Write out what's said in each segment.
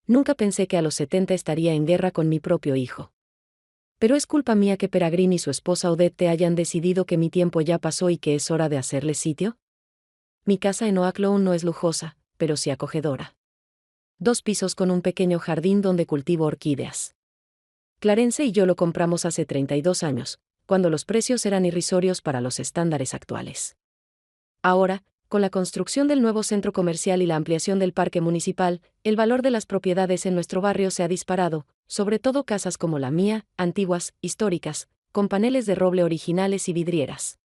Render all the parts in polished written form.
Nunca pensé que a los 70 estaría en guerra con mi propio hijo. Pero es culpa mía que Peregrine y su esposa Odette hayan decidido que mi tiempo ya pasó y que es hora de hacerle sitio. Mi casa en Oaklawn no es lujosa, pero sí acogedora. 2 pisos con un pequeño jardín donde cultivo orquídeas. Clarence y yo lo compramos hace 32 años, cuando los precios eran irrisorios para los estándares actuales. Ahora, con la construcción del nuevo centro comercial y la ampliación del parque municipal, el valor de las propiedades en nuestro barrio se ha disparado, sobre todo casas como la mía, antiguas, históricas, con paneles de roble originales y vidrieras.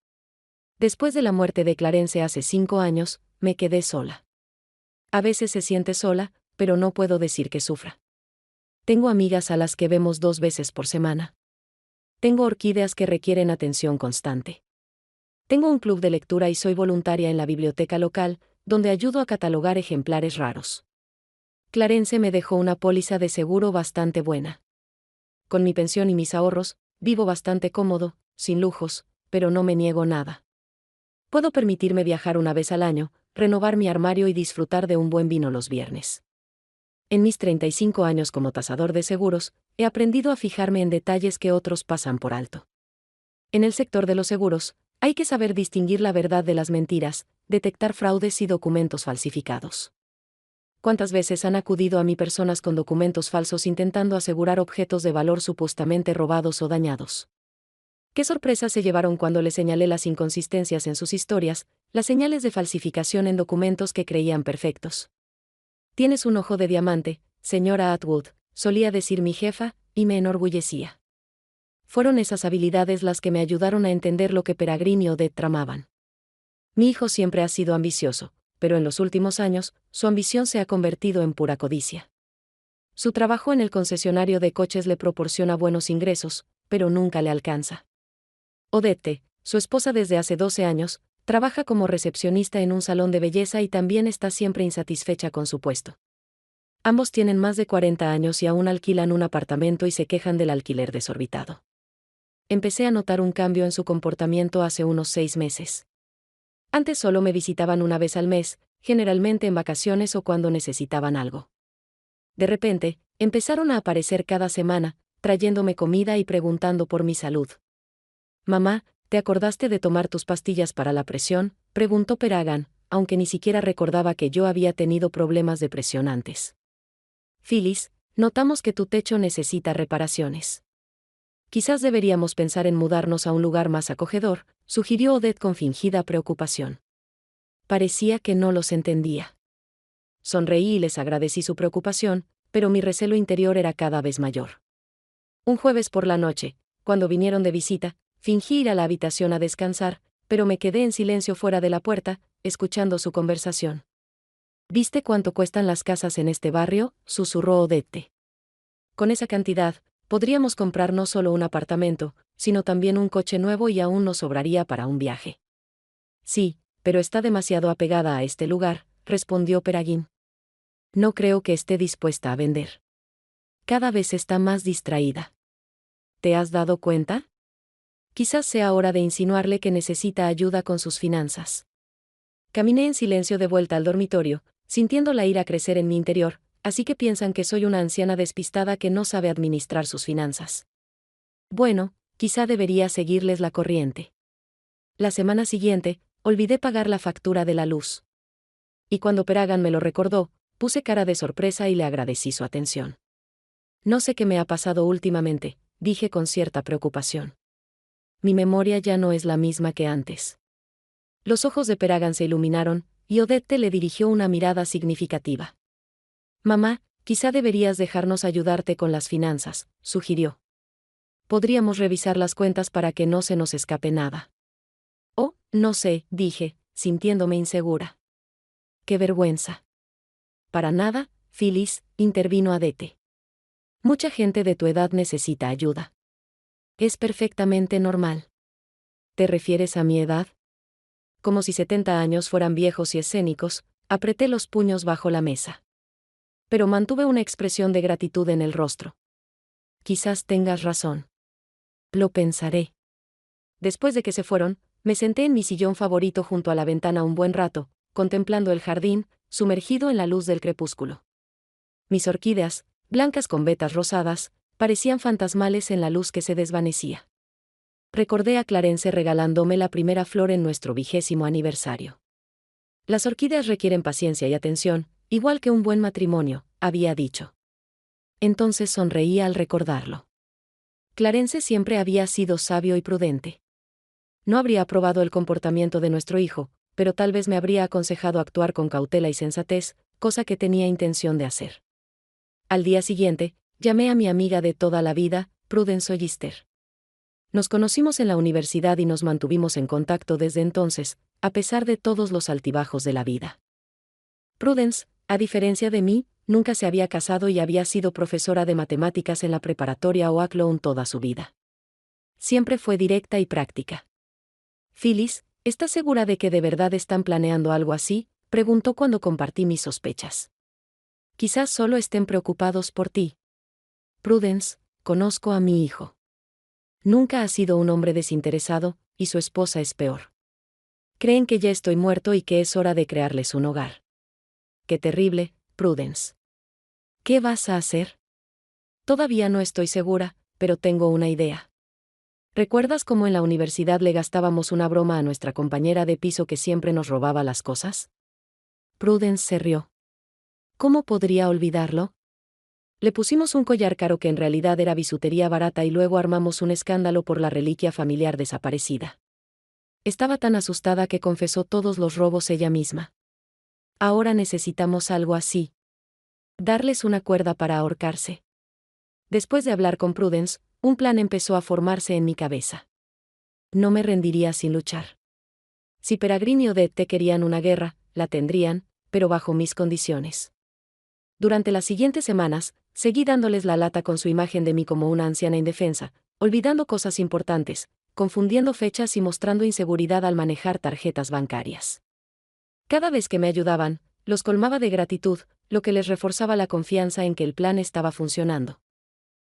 Después de la muerte de Clarence hace 5 años, me quedé sola. A veces se siente sola, pero no puedo decir que sufra. Tengo amigas a las que vemos 2 veces por semana. Tengo orquídeas que requieren atención constante. Tengo un club de lectura y soy voluntaria en la biblioteca local, donde ayudo a catalogar ejemplares raros. Clarence me dejó una póliza de seguro bastante buena. Con mi pensión y mis ahorros, vivo bastante cómodo, sin lujos, pero no me niego nada. Puedo permitirme viajar una vez al año, renovar mi armario y disfrutar de un buen vino los viernes. En mis 35 años como tasador de seguros, he aprendido a fijarme en detalles que otros pasan por alto. En el sector de los seguros, hay que saber distinguir la verdad de las mentiras, detectar fraudes y documentos falsificados. ¿Cuántas veces han acudido a mí personas con documentos falsos intentando asegurar objetos de valor supuestamente robados o dañados? ¿Qué sorpresas se llevaron cuando les señalé las inconsistencias en sus historias, las señales de falsificación en documentos que creían perfectos? Tienes un ojo de diamante, señora Atwood, solía decir mi jefa, y me enorgullecía. Fueron esas habilidades las que me ayudaron a entender lo que Peregrine y Odette tramaban. Mi hijo siempre ha sido ambicioso, pero en los últimos años, su ambición se ha convertido en pura codicia. Su trabajo en el concesionario de coches le proporciona buenos ingresos, pero nunca le alcanza. Odette, su esposa desde hace 12 años, trabaja como recepcionista en un salón de belleza y también está siempre insatisfecha con su puesto. Ambos tienen más de 40 años y aún alquilan un apartamento y se quejan del alquiler desorbitado. Empecé a notar un cambio en su comportamiento hace unos 6 meses. Antes solo me visitaban una vez al mes, generalmente en vacaciones o cuando necesitaban algo. De repente, empezaron a aparecer cada semana, trayéndome comida y preguntando por mi salud. «Mamá, ¿te acordaste de tomar tus pastillas para la presión?», preguntó Peregrine, aunque ni siquiera recordaba que yo había tenido problemas de presión antes. «Phyllis, notamos que tu techo necesita reparaciones. Quizás deberíamos pensar en mudarnos a un lugar más acogedor», sugirió Odette con fingida preocupación. Parecía que no los entendía. Sonreí y les agradecí su preocupación, pero mi recelo interior era cada vez mayor. Un jueves por la noche, cuando vinieron de visita, fingí ir a la habitación a descansar, pero me quedé en silencio fuera de la puerta, escuchando su conversación. «¿Viste cuánto cuestan las casas en este barrio?», susurró Odette. «Con esa cantidad, podríamos comprar no solo un apartamento, sino también un coche nuevo y aún nos sobraría para un viaje». «Sí, pero está demasiado apegada a este lugar», respondió Peregrine. «No creo que esté dispuesta a vender. Cada vez está más distraída». «¿Te has dado cuenta? Quizás sea hora de insinuarle que necesita ayuda con sus finanzas». Caminé en silencio de vuelta al dormitorio, sintiendo la ira crecer en mi interior. «Así que piensan que soy una anciana despistada que no sabe administrar sus finanzas. Bueno, quizá debería seguirles la corriente». La semana siguiente, olvidé pagar la factura de la luz. Y cuando Peregrine me lo recordó, puse cara de sorpresa y le agradecí su atención. «No sé qué me ha pasado últimamente», dije con cierta preocupación. «Mi memoria ya no es la misma que antes». Los ojos de Peregrine se iluminaron, y Odette le dirigió una mirada significativa. «Mamá, quizá deberías dejarnos ayudarte con las finanzas», sugirió. «Podríamos revisar las cuentas para que no se nos escape nada». «Oh, no sé», dije, sintiéndome insegura. «Qué vergüenza». «Para nada, Phyllis», intervino Odette. «Mucha gente de tu edad necesita ayuda. Es perfectamente normal». «¿Te refieres a mi edad?». Como si 70 años fueran viejos y escénicos, apreté los puños bajo la mesa. Pero mantuve una expresión de gratitud en el rostro. «Quizás tengas razón. Lo pensaré». Después de que se fueron, me senté en mi sillón favorito junto a la ventana un buen rato, contemplando el jardín, sumergido en la luz del crepúsculo. Mis orquídeas, blancas con vetas rosadas, parecían fantasmales en la luz que se desvanecía. Recordé a Clarence regalándome la primera flor en nuestro 20º aniversario. Las orquídeas requieren paciencia y atención, igual que un buen matrimonio, había dicho. Entonces sonreía al recordarlo. Clarence siempre había sido sabio y prudente. No habría aprobado el comportamiento de nuestro hijo, pero tal vez me habría aconsejado actuar con cautela y sensatez, cosa que tenía intención de hacer. Al día siguiente, llamé a mi amiga de toda la vida, Prudence Hollister. Nos conocimos en la universidad y nos mantuvimos en contacto desde entonces, a pesar de todos los altibajos de la vida. Prudence, a diferencia de mí, nunca se había casado y había sido profesora de matemáticas en la preparatoria Oaklawn toda su vida. Siempre fue directa y práctica. «Phyllis, ¿estás segura de que de verdad están planeando algo así?», preguntó cuando compartí mis sospechas. «Quizás solo estén preocupados por ti. Prudence, conozco a mi hijo. Nunca ha sido un hombre desinteresado, y su esposa es peor. Creen que ya estoy muerto y que es hora de crearles un hogar. Qué terrible, Prudence. ¿Qué vas a hacer?» «Todavía no estoy segura, pero tengo una idea. ¿Recuerdas cómo en la universidad le gastábamos una broma a nuestra compañera de piso que siempre nos robaba las cosas?» Prudence se rió. «¿Cómo podría olvidarlo? Le pusimos un collar caro que en realidad era bisutería barata y luego armamos un escándalo por la reliquia familiar desaparecida. Estaba tan asustada que confesó todos los robos ella misma. Ahora necesitamos algo así. Darles una cuerda para ahorcarse». Después de hablar con Prudence, un plan empezó a formarse en mi cabeza. No me rendiría sin luchar. Si Peregrine y Odette querían una guerra, la tendrían, pero bajo mis condiciones. Durante las siguientes semanas, seguí dándoles la lata con su imagen de mí como una anciana indefensa, olvidando cosas importantes, confundiendo fechas y mostrando inseguridad al manejar tarjetas bancarias. Cada vez que me ayudaban, los colmaba de gratitud, lo que les reforzaba la confianza en que el plan estaba funcionando.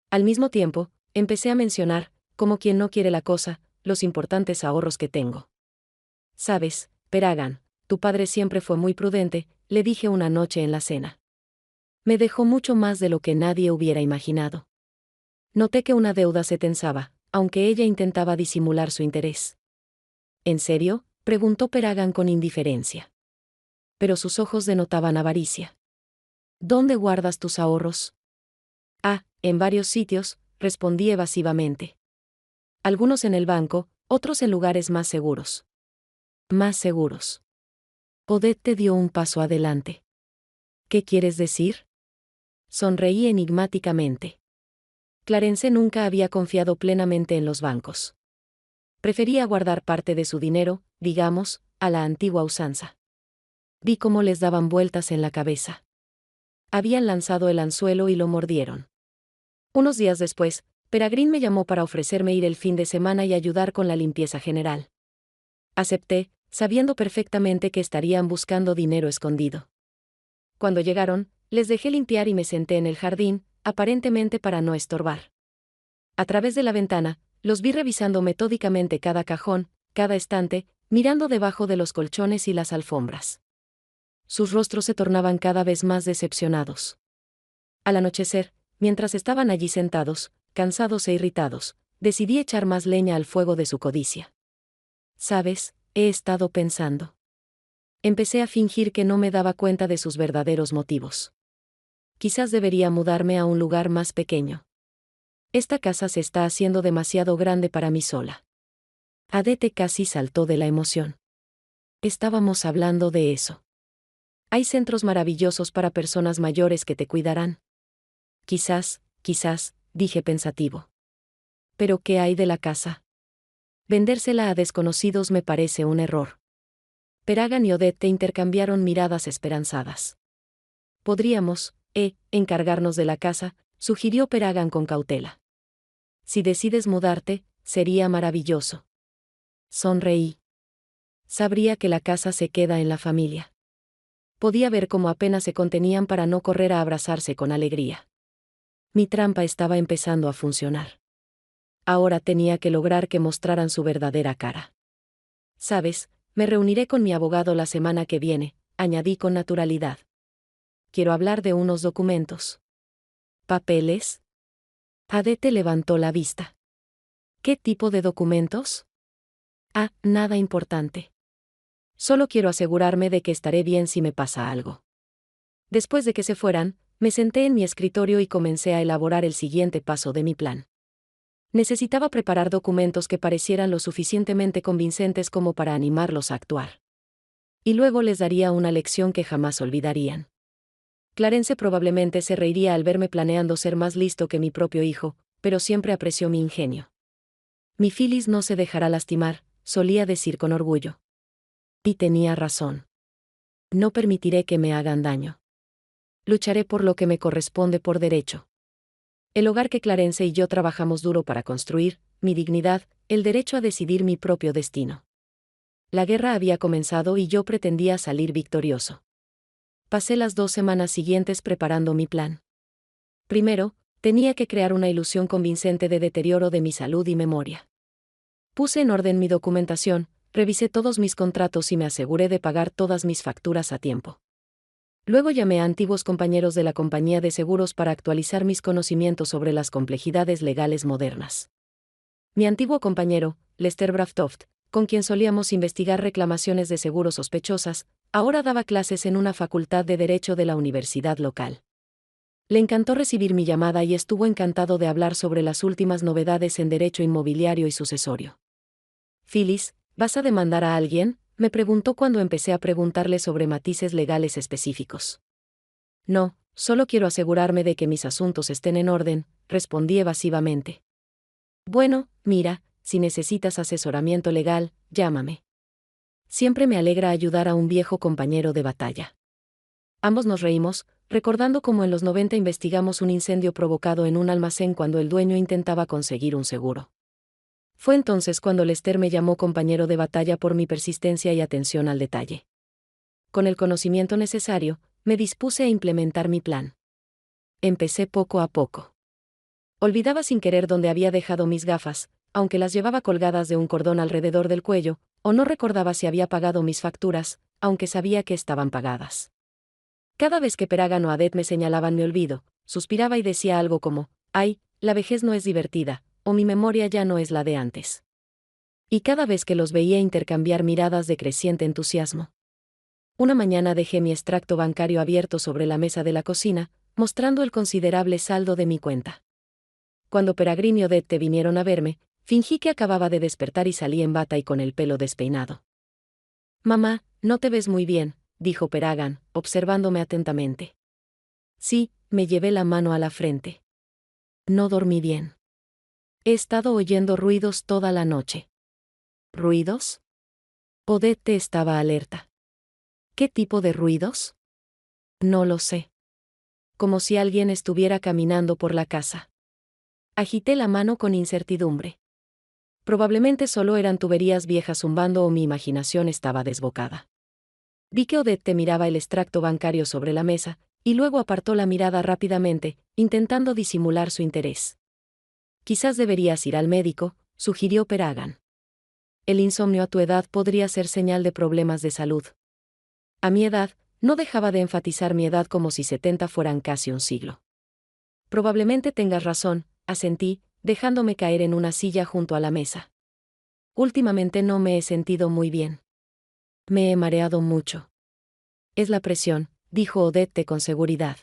Al mismo tiempo, empecé a mencionar, como quien no quiere la cosa, los importantes ahorros que tengo. «Sabes, Peragan, tu padre siempre fue muy prudente», le dije una noche en la cena. «Me dejó mucho más de lo que nadie hubiera imaginado». Noté que una deuda se tensaba, aunque ella intentaba disimular su interés. «¿En serio?», preguntó Peragan con indiferencia. Pero sus ojos denotaban avaricia. «¿Dónde guardas tus ahorros?». «Ah, en varios sitios», respondí evasivamente. «Algunos en el banco, otros en lugares más seguros». «¿Más seguros?». Odette dio un paso adelante. «¿Qué quieres decir?». Sonreí enigmáticamente. Clarence nunca había confiado plenamente en los bancos. Prefería guardar parte de su dinero, digamos, a la antigua usanza. Vi cómo les daban vueltas en la cabeza. Habían lanzado el anzuelo y lo mordieron. Unos días después, Peregrine me llamó para ofrecerme ir el fin de semana y ayudar con la limpieza general. Acepté, sabiendo perfectamente que estarían buscando dinero escondido. Cuando llegaron, les dejé limpiar y me senté en el jardín, aparentemente para no estorbar. A través de la ventana, los vi revisando metódicamente cada cajón, cada estante, mirando debajo de los colchones y las alfombras. Sus rostros se tornaban cada vez más decepcionados. Al anochecer, mientras estaban allí sentados, cansados e irritados, decidí echar más leña al fuego de su codicia. «Sabes, he estado pensando». Empecé a fingir que no me daba cuenta de sus verdaderos motivos. «Quizás debería mudarme a un lugar más pequeño. Esta casa se está haciendo demasiado grande para mí sola». Odette casi saltó de la emoción. «Estábamos hablando de eso. Hay centros maravillosos para personas mayores que te cuidarán». Quizás, dije pensativo. «¿Pero qué hay de la casa? Vendérsela a desconocidos me parece un error». Peragan y Odette intercambiaron miradas esperanzadas. «Podríamos, encargarnos de la casa», sugirió Peragan con cautela. «Si decides mudarte, sería maravilloso». Sonreí. Sabría que la casa se queda en la familia. Podía ver cómo apenas se contenían para no correr a abrazarse con alegría. Mi trampa estaba empezando a funcionar. Ahora tenía que lograr que mostraran su verdadera cara. «Sabes, me reuniré con mi abogado la semana que viene», añadí con naturalidad. quiero hablar de unos documentos. ¿Papeles? Odette levantó la vista. ¿Qué tipo de documentos? Ah, nada importante. Solo quiero asegurarme de que estaré bien si me pasa algo. Después de que se fueran, me senté en mi escritorio y comencé a elaborar el siguiente paso de mi plan. Necesitaba preparar documentos que parecieran lo suficientemente convincentes como para animarlos a actuar. Y luego les daría una lección que jamás olvidarían. Clarence probablemente se reiría al verme planeando ser más listo que mi propio hijo, pero siempre apreció mi ingenio. Mi Phyllis no se dejará lastimar, solía decir con orgullo. Y tenía razón. No permitiré que me hagan daño. Lucharé por lo que me corresponde por derecho. El hogar que Clarence y yo trabajamos duro para construir, mi dignidad, el derecho a decidir mi propio destino. La guerra había comenzado y yo pretendía salir victorioso. Pasé las 2 semanas siguientes preparando mi plan. Primero, tenía que crear una ilusión convincente de deterioro de mi salud y memoria. Puse en orden mi documentación, revisé todos mis contratos y me aseguré de pagar todas mis facturas a tiempo. Luego llamé a antiguos compañeros de la compañía de seguros para actualizar mis conocimientos sobre las complejidades legales modernas. Mi antiguo compañero, Lester Braftoft, con quien solíamos investigar reclamaciones de seguros sospechosas, ahora daba clases en una facultad de Derecho de la universidad local. Le encantó recibir mi llamada y estuvo encantado de hablar sobre las últimas novedades en derecho inmobiliario y sucesorio. «Phyllis, ¿vas a demandar a alguien?», me preguntó cuando empecé a preguntarle sobre matices legales específicos. «No, solo quiero asegurarme de que mis asuntos estén en orden», respondí evasivamente. «Bueno, mira, si necesitas asesoramiento legal, llámame. Siempre me alegra ayudar a un viejo compañero de batalla». Ambos nos reímos, recordando cómo en los 90 investigamos un incendio provocado en un almacén cuando el dueño intentaba conseguir un seguro. Fue entonces cuando Lester me llamó compañero de batalla por mi persistencia y atención al detalle. Con el conocimiento necesario, me dispuse a implementar mi plan. Empecé poco a poco. Olvidaba sin querer dónde había dejado mis gafas, aunque las llevaba colgadas de un cordón alrededor del cuello, o no recordaba si había pagado mis facturas, aunque sabía que estaban pagadas. Cada vez que Peragan o Odette me señalaban mi olvido, suspiraba y decía algo como, «Ay, la vejez no es divertida», o «mi memoria ya no es la de antes». Y cada vez que los veía intercambiar miradas de creciente entusiasmo. Una mañana dejé mi extracto bancario abierto sobre la mesa de la cocina, mostrando el considerable saldo de mi cuenta. Cuando Peregrine y Odette vinieron a verme, fingí que acababa de despertar y salí en bata y con el pelo despeinado. «Mamá, no te ves muy bien», dijo Peragan, observándome atentamente. Sí, me llevé la mano a la frente. No dormí bien. He estado oyendo ruidos toda la noche. ¿Ruidos? Odette estaba alerta. ¿Qué tipo de ruidos? No lo sé. Como si alguien estuviera caminando por la casa. Agité la mano con incertidumbre. Probablemente solo eran tuberías viejas zumbando o mi imaginación estaba desbocada. Vi que Odette miraba el extracto bancario sobre la mesa, y luego apartó la mirada rápidamente, intentando disimular su interés. «Quizás deberías ir al médico», sugirió Peragan. «El insomnio a tu edad podría ser señal de problemas de salud». A mi edad, no dejaba de enfatizar mi edad como si 70 fueran casi un siglo. «Probablemente tengas razón», asentí, dejándome caer en una silla junto a la mesa. «Últimamente no me he sentido muy bien. Me he mareado mucho». «Es la presión», dijo Odette con seguridad.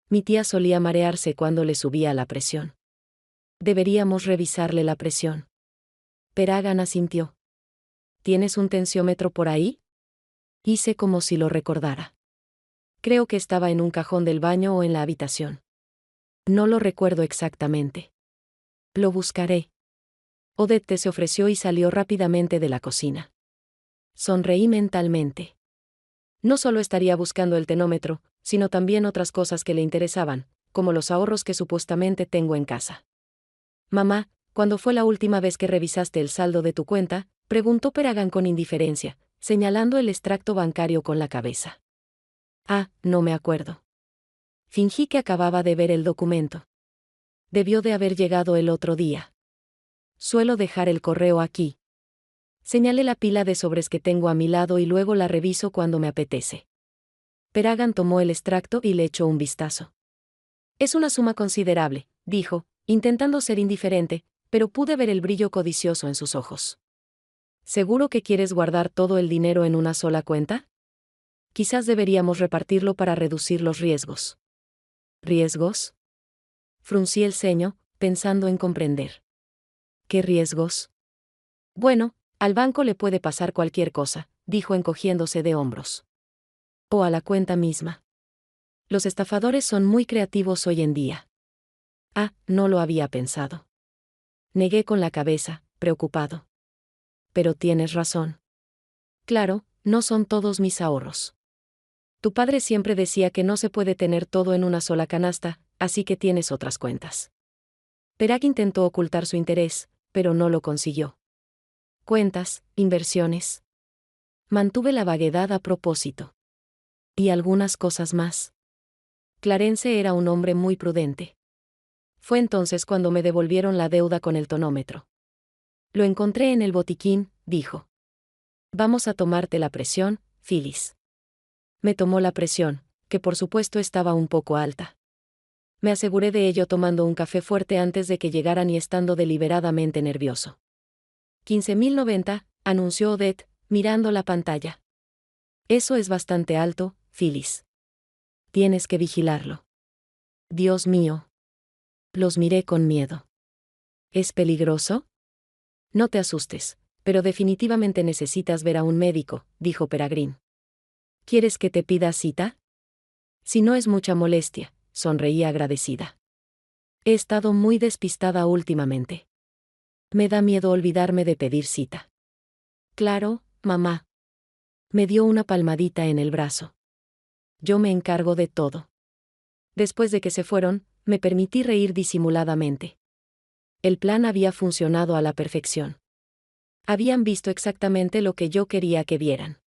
Mi tía solía marearse cuando le subía la presión. «Deberíamos revisarle la presión». Peragan asintió. «¿Tienes un tensiómetro por ahí?». Hice como si lo recordara. Creo que estaba en un cajón del baño o en la habitación. No lo recuerdo exactamente. Lo buscaré. Odette se ofreció y salió rápidamente de la cocina. Sonreí mentalmente. No solo estaría buscando el tenómetro, sino también otras cosas que le interesaban, como los ahorros que supuestamente tengo en casa. «Mamá, ¿cuándo fue la última vez que revisaste el saldo de tu cuenta?», preguntó Peragan con indiferencia, señalando el extracto bancario con la cabeza. «Ah, no me acuerdo». Fingí que acababa de ver el documento. Debió de haber llegado el otro día. Suelo dejar el correo aquí. Señalé la pila de sobres que tengo a mi lado y luego la reviso cuando me apetece. Peragan tomó el extracto y le echó un vistazo. Es una suma considerable, dijo, intentando ser indiferente, pero pude ver el brillo codicioso en sus ojos. ¿Seguro que quieres guardar todo el dinero en una sola cuenta? Quizás deberíamos repartirlo para reducir los riesgos. ¿Riesgos? Fruncí el ceño, pensando en comprender. ¿Qué riesgos? Bueno, al banco le puede pasar cualquier cosa, dijo encogiéndose de hombros. O a la cuenta misma. Los estafadores son muy creativos hoy en día. Ah, no lo había pensado. Negué con la cabeza, preocupado. Pero tienes razón. Claro, no son todos mis ahorros. Tu padre siempre decía que no se puede tener todo en una sola canasta, así que tienes otras cuentas. Perag intentó ocultar su interés, pero no lo consiguió. Cuentas, inversiones. Mantuve la vaguedad a propósito. Y algunas cosas más. Clarence era un hombre muy prudente. Fue entonces cuando me devolvieron la deuda con el tonómetro. Lo encontré en el botiquín, dijo. Vamos a tomarte la presión, Phyllis. Me tomó la presión, que por supuesto estaba un poco alta. Me aseguré de ello tomando un café fuerte antes de que llegaran y estando deliberadamente nervioso. 15.090, anunció Odette, mirando la pantalla. Eso es bastante alto, Phyllis. Tienes que vigilarlo. Dios mío. Los miré con miedo. ¿Es peligroso? No te asustes, pero definitivamente necesitas ver a un médico, dijo Peregrine. ¿Quieres que te pida cita? Si no es mucha molestia, sonreí agradecida. He estado muy despistada últimamente. Me da miedo olvidarme de pedir cita. Claro, mamá. Me dio una palmadita en el brazo. Yo me encargo de todo. Después de que se fueron, me permití reír disimuladamente. El plan había funcionado a la perfección. Habían visto exactamente lo que yo quería que vieran.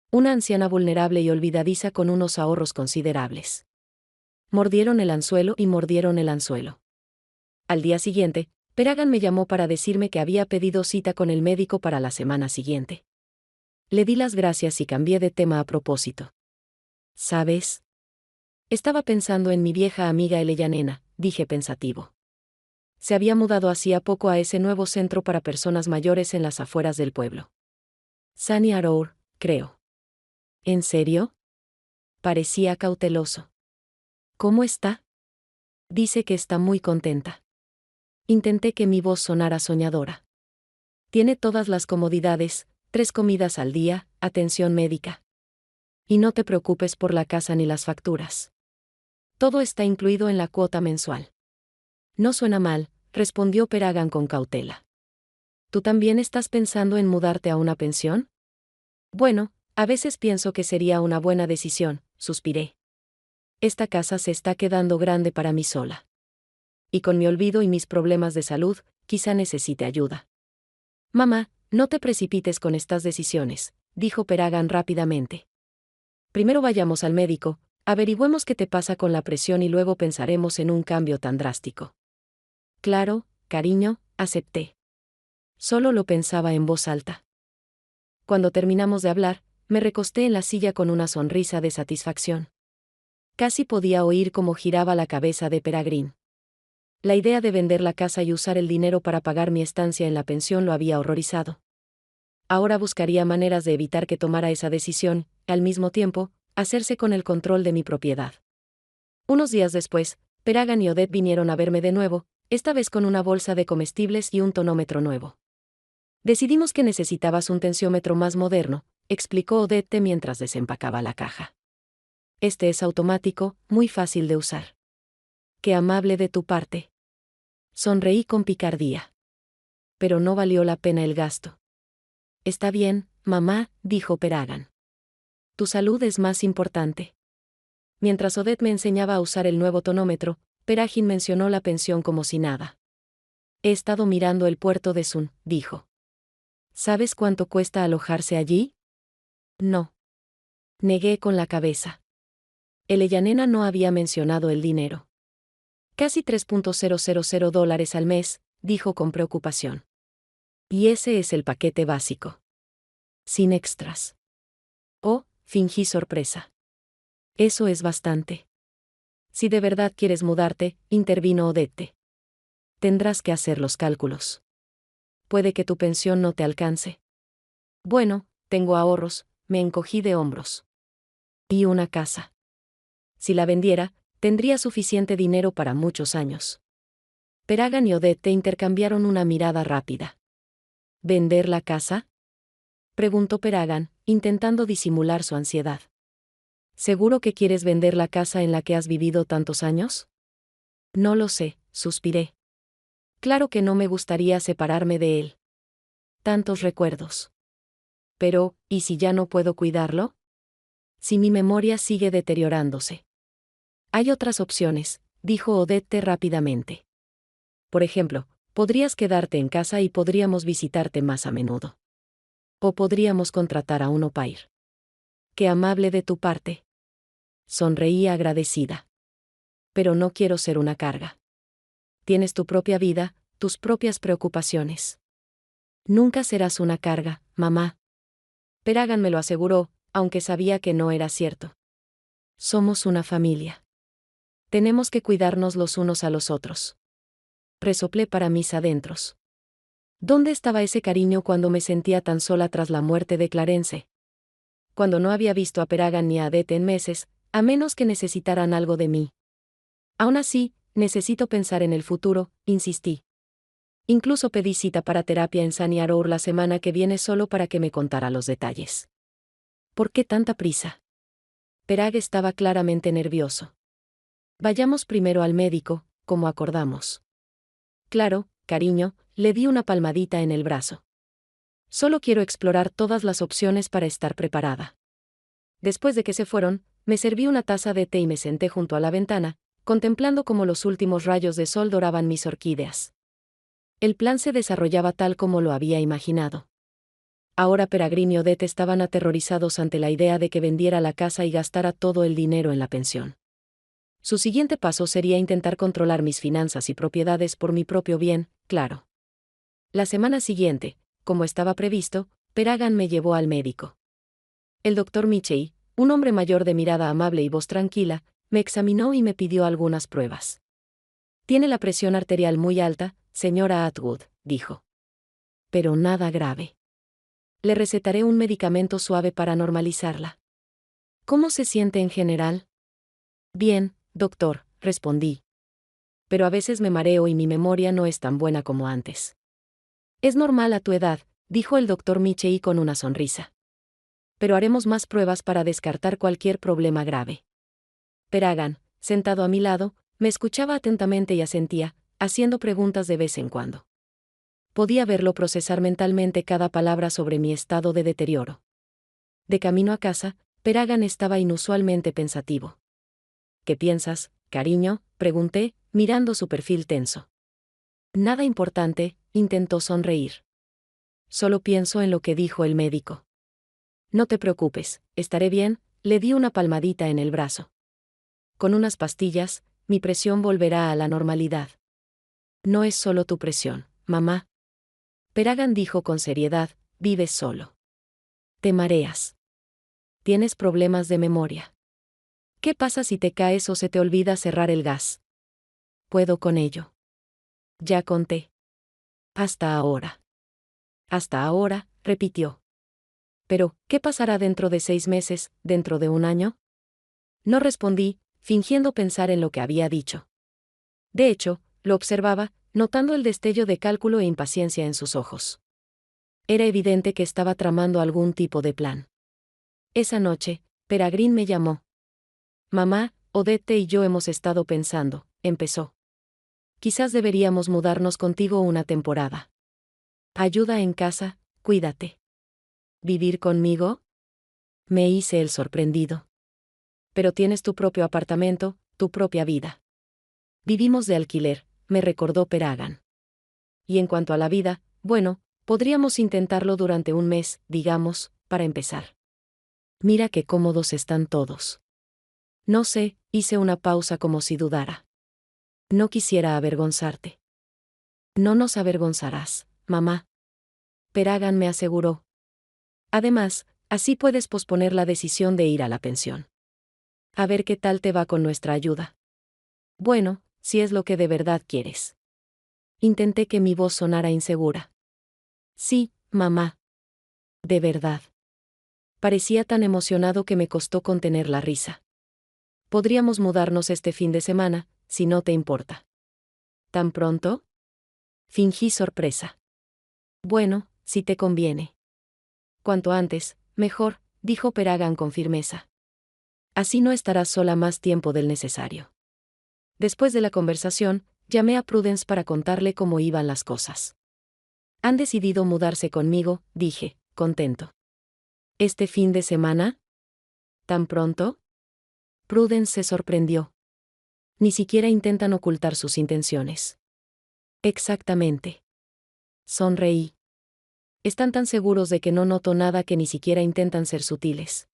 Una anciana vulnerable y olvidadiza con unos ahorros considerables. Mordieron el anzuelo y mordieron el anzuelo. Al día siguiente, Peragan me llamó para decirme que había pedido cita con el médico para la semana siguiente. Le di las gracias y cambié de tema a propósito. ¿Sabes? Estaba pensando en mi vieja amiga Eleyanena, dije pensativo. Se había mudado hacía poco a ese nuevo centro para personas mayores en las afueras del pueblo. Sunny Arrow, creo. ¿En serio? Parecía cauteloso. ¿Cómo está? Dice que está muy contenta. Intenté que mi voz sonara soñadora. Tiene todas las comodidades, 3 comidas al día, atención médica. Y no te preocupes por la casa ni las facturas. Todo está incluido en la cuota mensual. No suena mal, respondió Peragan con cautela. ¿Tú también estás pensando en mudarte a una pensión? Bueno, a veces pienso que sería una buena decisión, suspiré. Esta casa se está quedando grande para mí sola. Y con mi olvido y mis problemas de salud, quizá necesite ayuda. Mamá, no te precipites con estas decisiones, dijo Peragan rápidamente. Primero vayamos al médico, averigüemos qué te pasa con la presión y luego pensaremos en un cambio tan drástico. Claro, cariño, acepté. Solo lo pensaba en voz alta. Cuando terminamos de hablar, me recosté en la silla con una sonrisa de satisfacción. Casi podía oír cómo giraba la cabeza de Peregrine. La idea de vender la casa y usar el dinero para pagar mi estancia en la pensión lo había horrorizado. Ahora buscaría maneras de evitar que tomara esa decisión, al mismo tiempo, hacerse con el control de mi propiedad. Unos días después, Peragan y Odette vinieron a verme de nuevo, esta vez con una bolsa de comestibles y un tonómetro nuevo. Decidimos que necesitabas un tensiómetro más moderno, explicó Odette mientras desempacaba la caja. Este es automático, muy fácil de usar. Qué amable de tu parte. Sonreí con picardía. Pero no valió la pena el gasto. Está bien, mamá, dijo Peragan. Tu salud es más importante. Mientras Odette me enseñaba a usar el nuevo tonómetro, Peragin mencionó la pensión como si nada. He estado mirando el puerto de Sun, dijo. ¿Sabes cuánto cuesta alojarse allí? No. Negué con la cabeza. Eleyanena no había mencionado el dinero. Casi $3.000 al mes, dijo con preocupación. Y ese es el paquete básico. Sin extras. Oh, fingí sorpresa. Eso es bastante. Si de verdad quieres mudarte, intervino Odette. Tendrás que hacer los cálculos. Puede que tu pensión no te alcance. Bueno, tengo ahorros, me encogí de hombros. Y una casa. Si la vendiera, tendría suficiente dinero para muchos años. Peragan y Odette intercambiaron una mirada rápida. ¿Vender la casa?, preguntó Peragan, intentando disimular su ansiedad. ¿Seguro que quieres vender la casa en la que has vivido tantos años? No lo sé, suspiré. Claro que no me gustaría separarme de él. Tantos recuerdos. Pero, ¿y si ya no puedo cuidarlo? Si mi memoria sigue deteriorándose. Hay otras opciones, dijo Odette rápidamente. Por ejemplo, podrías quedarte en casa y podríamos visitarte más a menudo. O podríamos contratar a un au pair. Qué amable de tu parte. Sonreí agradecida. Pero no quiero ser una carga. Tienes tu propia vida, tus propias preocupaciones. Nunca serás una carga, mamá. Peragan me lo aseguró, aunque sabía que no era cierto. Somos una familia. Tenemos que cuidarnos los unos a los otros. Resoplé para mis adentros. ¿Dónde estaba ese cariño cuando me sentía tan sola tras la muerte de Clarence? Cuando no había visto a Peragan ni a Odette en meses, a menos que necesitaran algo de mí. Aún así, necesito pensar en el futuro, insistí. Incluso pedí cita para terapia en Sunny Arrow la semana que viene solo para que me contara los detalles. ¿Por qué tanta prisa? Perag estaba claramente nervioso. Vayamos primero al médico, como acordamos. Claro, cariño, le di una palmadita en el brazo. Solo quiero explorar todas las opciones para estar preparada. Después de que se fueron, me serví una taza de té y me senté junto a la ventana, contemplando cómo los últimos rayos de sol doraban mis orquídeas. El plan se desarrollaba tal como lo había imaginado. Ahora Peregrine y Odette estaban aterrorizados ante la idea de que vendiera la casa y gastara todo el dinero en la pensión. Su siguiente paso sería intentar controlar mis finanzas y propiedades por mi propio bien, claro. La semana siguiente, como estaba previsto, Peragan me llevó al médico. El doctor Mitchell, un hombre mayor de mirada amable y voz tranquila, me examinó y me pidió algunas pruebas. Tiene la presión arterial muy alta, señora Atwood, dijo. Pero nada grave. Le recetaré un medicamento suave para normalizarla. ¿Cómo se siente en general? Bien, doctor, respondí. Pero a veces me mareo y mi memoria no es tan buena como antes. Es normal a tu edad, dijo el doctor Mitchell con una sonrisa. Pero haremos más pruebas para descartar cualquier problema grave. Peragan, sentado a mi lado, me escuchaba atentamente y asentía, haciendo preguntas de vez en cuando. Podía verlo procesar mentalmente cada palabra sobre mi estado de deterioro. De camino a casa, Peragan estaba inusualmente pensativo. ¿Qué piensas, cariño?, pregunté, mirando su perfil tenso. Nada importante, intentó sonreír. Solo pienso en lo que dijo el médico. No te preocupes, estaré bien, le di una palmadita en el brazo. Con unas pastillas, mi presión volverá a la normalidad. No es solo tu presión, mamá. Peragan dijo con seriedad, vives solo. Te mareas. Tienes problemas de memoria. ¿Qué pasa si te caes o se te olvida cerrar el gas? Puedo con ello. Ya conté. Hasta ahora. Hasta ahora, repitió. Pero, ¿qué pasará dentro de 6 meses, dentro de un año? No respondí, fingiendo pensar en lo que había dicho. De hecho, lo observaba, notando el destello de cálculo e impaciencia en sus ojos. Era evidente que estaba tramando algún tipo de plan. Esa noche, Peregrine me llamó. Mamá, Odette y yo hemos estado pensando, empezó. Quizás deberíamos mudarnos contigo una temporada. Ayuda en casa, cuídate. ¿Vivir conmigo? Me hice el sorprendido. Pero tienes tu propio apartamento, tu propia vida. Vivimos de alquiler, me recordó Peragan. Y en cuanto a la vida, bueno, podríamos intentarlo durante un mes, digamos, para empezar. Mira qué cómodos están todos. No sé, hice una pausa como si dudara. No quisiera avergonzarte. No nos avergonzarás, mamá. Peragan me aseguró. Además, así puedes posponer la decisión de ir a la pensión. A ver qué tal te va con nuestra ayuda. Bueno, si es lo que de verdad quieres. Intenté que mi voz sonara insegura. Sí, mamá. De verdad. Parecía tan emocionado que me costó contener la risa. Podríamos mudarnos este fin de semana, si no te importa. ¿Tan pronto? Fingí sorpresa. Bueno, si te conviene. Cuanto antes, mejor, dijo Peragan con firmeza. Así no estarás sola más tiempo del necesario. Después de la conversación, llamé a Prudence para contarle cómo iban las cosas. Han decidido mudarse conmigo, dije, contento. ¿Este fin de semana? ¿Tan pronto? Prudence se sorprendió. Ni siquiera intentan ocultar sus intenciones. Exactamente. Sonreí. Están tan seguros de que no noto nada que ni siquiera intentan ser sutiles.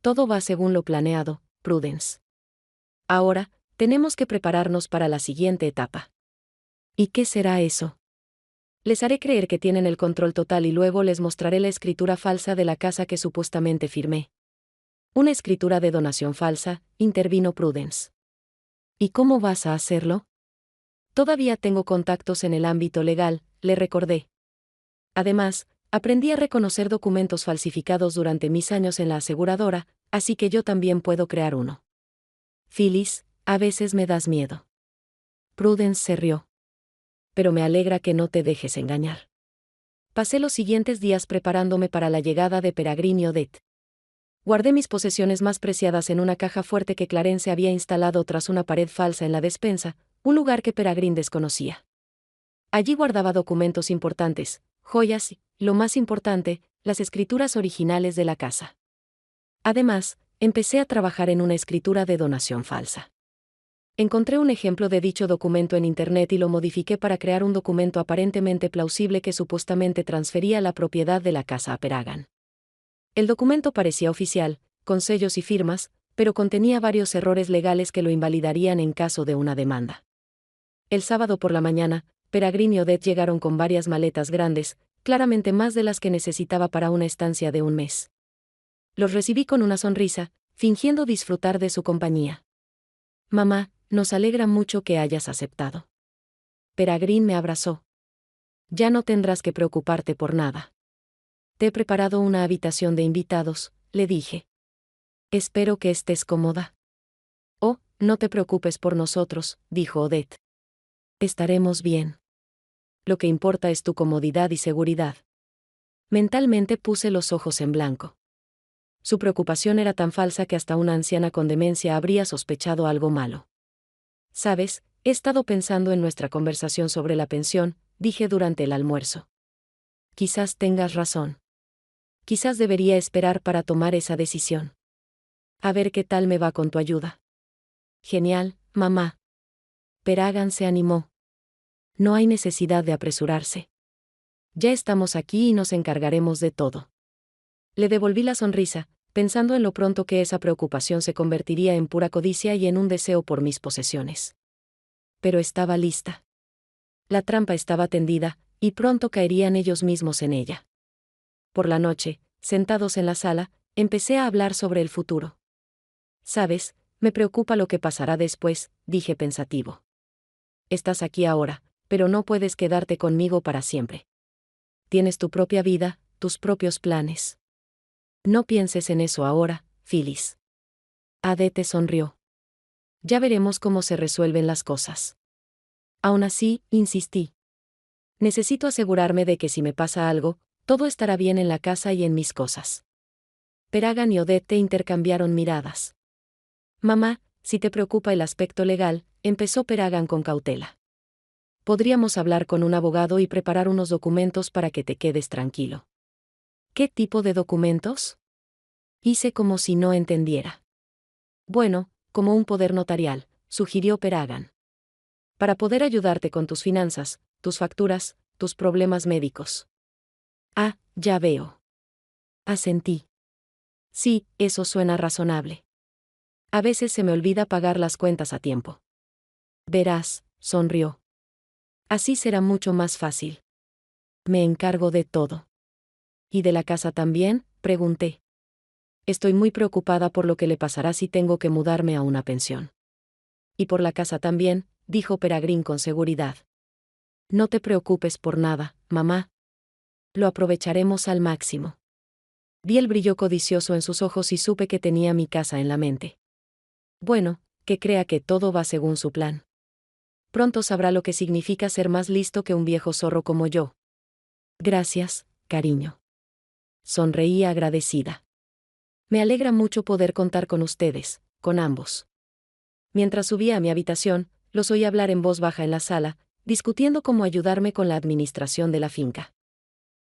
Todo va según lo planeado, Prudence. Ahora, tenemos que prepararnos para la siguiente etapa. ¿Y qué será eso? Les haré creer que tienen el control total y luego les mostraré la escritura falsa de la casa que supuestamente firmé. Una escritura de donación falsa, intervino Prudence. ¿Y cómo vas a hacerlo? Todavía tengo contactos en el ámbito legal, le recordé. Además, aprendí a reconocer documentos falsificados durante mis años en la aseguradora, así que yo también puedo crear uno. Phyllis, a veces me das miedo. Prudence se rió. Pero me alegra que no te dejes engañar. Pasé los siguientes días preparándome para la llegada de Peregrine y Odette. Guardé mis posesiones más preciadas en una caja fuerte que Clarence había instalado tras una pared falsa en la despensa, un lugar que Peregrine desconocía. Allí guardaba documentos importantes, joyas y, lo más importante, las escrituras originales de la casa. Además, empecé a trabajar en una escritura de donación falsa. Encontré un ejemplo de dicho documento en Internet y lo modifiqué para crear un documento aparentemente plausible que supuestamente transfería la propiedad de la casa a Peragan. El documento parecía oficial, con sellos y firmas, pero contenía varios errores legales que lo invalidarían en caso de una demanda. El sábado por la mañana, Peregrine y Odette llegaron con varias maletas grandes, claramente más de las que necesitaba para una estancia de un mes. Los recibí con una sonrisa, fingiendo disfrutar de su compañía. Mamá, nos alegra mucho que hayas aceptado. Peregrine me abrazó. Ya no tendrás que preocuparte por nada. Te he preparado una habitación de invitados, le dije. Espero que estés cómoda. Oh, no te preocupes por nosotros, dijo Odette. Estaremos bien. Lo que importa es tu comodidad y seguridad. Mentalmente puse los ojos en blanco. Su preocupación era tan falsa que hasta una anciana con demencia habría sospechado algo malo. Sabes, he estado pensando en nuestra conversación sobre la pensión, dije durante el almuerzo. Quizás tengas razón. Quizás debería esperar para tomar esa decisión. A ver qué tal me va con tu ayuda. Genial, mamá. Peragan se animó. No hay necesidad de apresurarse. Ya estamos aquí y nos encargaremos de todo. Le devolví la sonrisa, pensando en lo pronto que esa preocupación se convertiría en pura codicia y en un deseo por mis posesiones. Pero estaba lista. La trampa estaba tendida, y pronto caerían ellos mismos en ella. Por la noche, sentados en la sala, empecé a hablar sobre el futuro. Sabes, me preocupa lo que pasará después, dije pensativo. Estás aquí ahora, pero no puedes quedarte conmigo para siempre. Tienes tu propia vida, tus propios planes. No pienses en eso ahora, Phyllis. Odette sonrió. Ya veremos cómo se resuelven las cosas. Aún así, insistí. Necesito asegurarme de que si me pasa algo, todo estará bien en la casa y en mis cosas. Peragan y Odette intercambiaron miradas. Mamá, si te preocupa el aspecto legal, empezó Peragan con cautela. Podríamos hablar con un abogado y preparar unos documentos para que te quedes tranquilo. ¿Qué tipo de documentos? Hice como si no entendiera. Bueno, como un poder notarial, sugirió Peragan. Para poder ayudarte con tus finanzas, tus facturas, tus problemas médicos. Ah, ya veo. Asentí. Sí, eso suena razonable. A veces se me olvida pagar las cuentas a tiempo. Verás, sonrió. Así será mucho más fácil. Me encargo de todo. ¿Y de la casa también?, pregunté. Estoy muy preocupada por lo que le pasará si tengo que mudarme a una pensión. Y por la casa también, dijo Peregrine con seguridad. No te preocupes por nada, mamá. Lo aprovecharemos al máximo. Vi el brillo codicioso en sus ojos y supe que tenía mi casa en la mente. Bueno, que crea que todo va según su plan. Pronto sabrá lo que significa ser más listo que un viejo zorro como yo. Gracias, cariño. Sonreí agradecida. Me alegra mucho poder contar con ustedes, con ambos. Mientras subía a mi habitación, los oí hablar en voz baja en la sala, discutiendo cómo ayudarme con la administración de la finca.